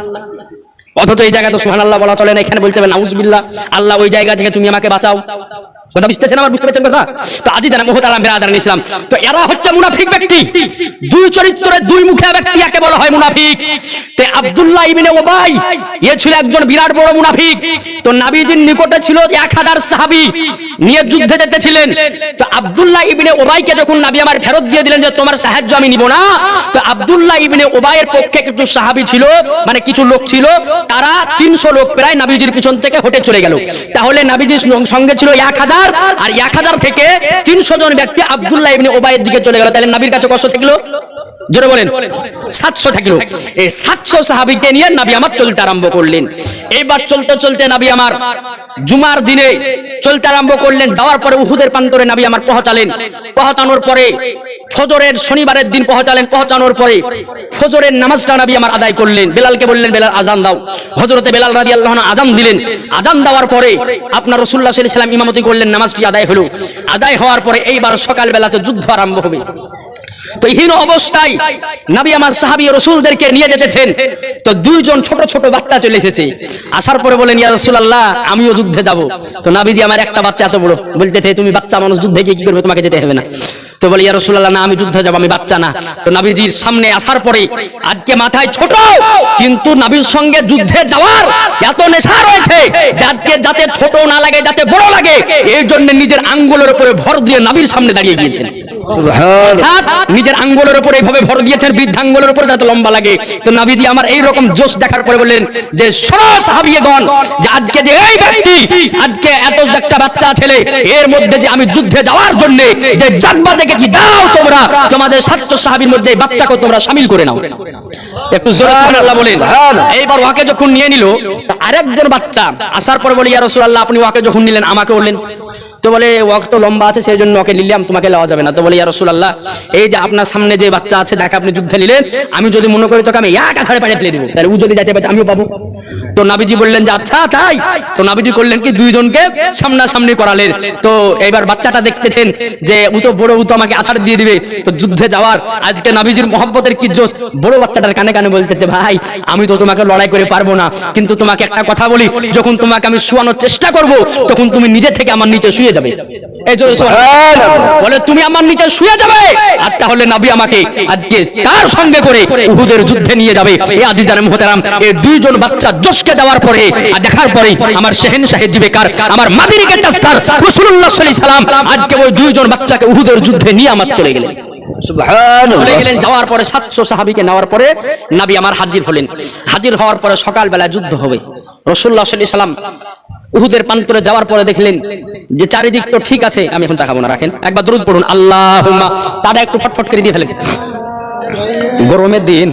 অথচ এই জায়গায় তো সুবহানাল্লাহ বলা চলে না, এখানে বলতে হবে নাউজুবিল্লাহ। আল্লাহ ওই জায়গা থেকে তুমি আমাকে বাঁচাও। কথা বুঝতেছেন? আমার বুঝতে পারছেন কথা? তো আজি জানা মুহতারাম বিরাদারান ইসলাম, তো এরা হচ্ছে মুনাফিক ব্যক্তি, দুই চরিত্রের দুই মুখা ব্যক্তি, একে বলা হয় মুনাফিক। তো আব্দুল্লাহ ইবনে উবাই এ ছিল একজন বিরাট বড় মুনাফিক। তো নবীজির নিকটে ছিল 1000 সাহাবী, নিয়ে যুদ্ধে যেতেছিলেন। তো আব্দুল্লাহ ইবনে উবাইকে যখন নবী আমার ফেরত দিয়ে দিলেন যে তোমার সাহায্য আমি নিব না, তো আব্দুল্লাহ ইবনে উবাইয়ের পক্ষে কিছু সাহাবী ছিল, মানে কিছু লোক ছিল, তারা 300 লোক প্রায় নবীজির পিছন থেকে হেঁটে চলে গেল। তাহলে নবীজির সঙ্গে ছিল 1000, আর 1000 থেকে 300 জন ব্যক্তি আব্দুল্লাহ ইবনে উবাইয়ের দিকে চলে গেল। তাহলে নবীর কাছে কত থাকলো? জোরে বলেন। 700 থাকলো। এই 700 সাহাবীকে নিয়ে নবী আমার চলতে আরম্ভ করলেন। এইবার চলতে চলতে নবী আমার জুমার দিনে চলতে আরম্ভ করলেন। যাওয়ার পরে উহুদের প্রান্তরে নবী আমার পৌঁছালেন। পৌঁছানোর পরে ফজরের শনিবারের দিন পৌঁছালেন। পৌঁছানোর পরে ফজরের নামাজটা নবী আমার আদায় করলেন। বেলালকে বললেন বেলাল আজান দাও। হযরতে বেলাল রাদিয়াল্লাহু আনহু আজান দিলেন। আজান দেওয়ার পরে আপনার রাসূলুল্লাহ সাল্লাল্লাহু আলাইহি ওয়াসাল্লাম ইমামতি করলেন। নামাজটি আদায় হলো। আদায় হওয়ার পরে এইবার সকাল বেলাতে যুদ্ধ আরম্ভ হবে। তো হীন অবস্থায় নবী আমার সাহাবী রাসূলদেরকে নিয়ে যেতেছেন। তো দুইজন ছোট ছোট বাচ্চা চলে এসেছে। আসার পরে বলেন ইয়া রাসূলুল্লাহ আমিও যুদ্ধে যাব। তো নবীজি আমার একটা বাচ্চা এত বড়, বলতেছে তুমি বাচ্চা মানুষ যুদ্ধে গিয়ে কি করবে, তোমাকে যেতে হবে না। তো বলে ইয়া রাসূলুল্লাহ না আমি যুদ্ধে যাব, আমি বাচ্চা না। তো নবীজির সামনে আসার পরে আজকে মাথায় ছোট, কিন্তু নবীর সঙ্গে যুদ্ধে যাওয়ার এত নেশা রয়েছে যাতে ছোট না লাগে, যাতে বড় লাগে, এই জন্য নিজের আঙ্গুলের উপরে ভর দিয়ে নবীর সামনে দাঁড়িয়ে গিয়েছেন। নিজের আঙ্গুলের উপর এইভাবে ভর দিয়েছেন, বৃদ্ধাঙ্গুলের উপর যাতে লম্বা লাগে। তো নবীজি আমার এই রকম জোশ দেখার পরে বললেন যে শোনো সাহাবীগণ, যে আজকে যে এই ব্যক্তি, আজকে এত একটা বাচ্চা ছেলে, এর মধ্যে যে আমি যুদ্ধে যাওয়ার জন্য যে জাগবা দেখে কি দাও তোমরা, তোমাদের 700 সাহাবীর মধ্যে এই বাচ্চাকে তোমরা শামিল করে নাও। একটু জোরে সুবহানাল্লাহ বলেন। এইবার ওকে যখন নিয়ে নিল, আরেকজন বাচ্চা আসার পর বলে ইয়া রাসূলুল্লাহ আপনি ওকে যখন নিলেন আমাকে বললেন। তো বলে ওকে তো লম্বা আছে সেই জন্য ওকে নিলাম, তোমাকে নেওয়া যাবে না। তো বলে ইয়া রাসূলুল্লাহ এই যে আপনার সামনে যে বাচ্চা আছে যাকে আপনি যুদ্ধে নিলেন, আমি যদি মনে করি তোকে আমি এক আছাড়ে পাড়ে ফেলে দেব, তাহলে ও যদি যাইতে পারে আমিও পাবো। তো নবীজি বললেন যে আচ্ছা তাই। তো নবীজি করলেন কি দুইজনকে সামনাসামনি করালেন। তো এবার বাচ্চাটা দেখতেছেন যে ও তো বড়, ও তো আমাকে আছাড় দিয়ে দিবে। তো যুদ্ধে যাওয়ার আজকে নবীজির মহব্বতের কি জোশ, বড় বাচ্চাটার কানে কানে বলতেছে ভাই আমি তো তোমাকে লড়াই করে পারবো না, কিন্তু তোমাকে একটা কথা বলি, যখন তোমাকে আমি শুয়ানোর চেষ্টা করব তখন তুমি নিজে থেকে আমার নিচে শুয়ে যাবে। এই জোরে সুবহানাল্লাহ বলে তুমি আমার নিচে শুয়ে যাবে, আর তাহলে নবী আমাকে আজকে তার সঙ্গে করে উহুদের যুদ্ধে নিয়ে যাবে। এই আজিজানে মুহতারাম, এই দুইজন বাচ্চা জোশকে দেওয়ার পরে আর দেখার পরে আমার শাহেনশাহ জিবেকার, আমার মাদিনীকে তাস্তার রাসূলুল্লাহ সাল্লাল্লাহু আলাইহি সাল্লাম আজকে ওই দুইজন বাচ্চাকে উহুদের যুদ্ধে নিয়ে আমার চলে গেলেন। সুবহানাল্লাহ চলে গেলেন। যাওয়ার পরে 700 সাহাবীকে নেওয়ার পরে নবী আমার হাজির হলেন। হাজির হওয়ার পরে সকালবেলা যুদ্ধ হবে। রাসূলুল্লাহ সাল্লাল্লাহু আলাইহি সাল্লাম উহুদের প্রান্তরে যাওয়ার পরে দেখলেন যে চারিদিক তো ঠিক আছে। আমি এখন চা খাবো না, রাখেন, একবার দরুদ পড়ুন আল্লাহুম্মা। চাটা একটু ফটফট করে দিয়ে ফেলেন, গরমের দিন।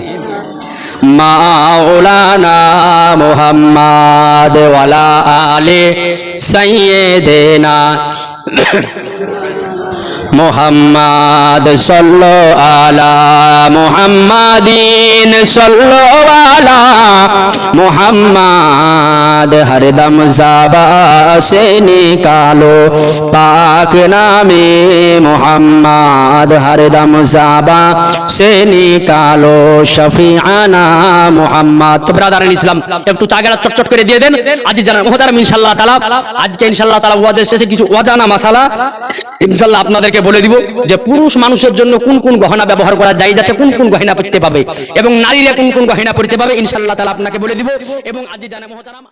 মাওলানা মুহাম্মদ ওয়ালা আলে সাইয়্যিদিনা মুহাম্মদ সাল্লাল্লাহু আলা মুহাম্মাদিন সাল্লাল্লাহু আলা मोहम्मद हरदम ज़बां से निकालो पाक नामे मोहम्मद हरदम ज़बां से निकालो शफीआना मोहम्मद। तो ब्रादारान ইসলাম একটু চাগড়া চটচট করে দিয়ে দেন। আজ জানান মুহতারাম ইনশাআল্লাহ তাআলা আজকে ইনশাআল্লাহ তাআলা ওয়াজের শেষে কিছু অজানা মাসালা ইনশাআল্লাহ আপনাদেরকে বলে দিব যে পুরুষ মানুষের জন্য কোন কোন গহনা ব্যবহার করা জায়েজ আছে, কোন কোন গহনা পরতে পাবে এবং নারীরা কোন কোন গহনা পরতে পাবে ইনশাআল্লাহ তাআলা আপনাকে বলে দিব। এবং আজ জানা মুহতারাম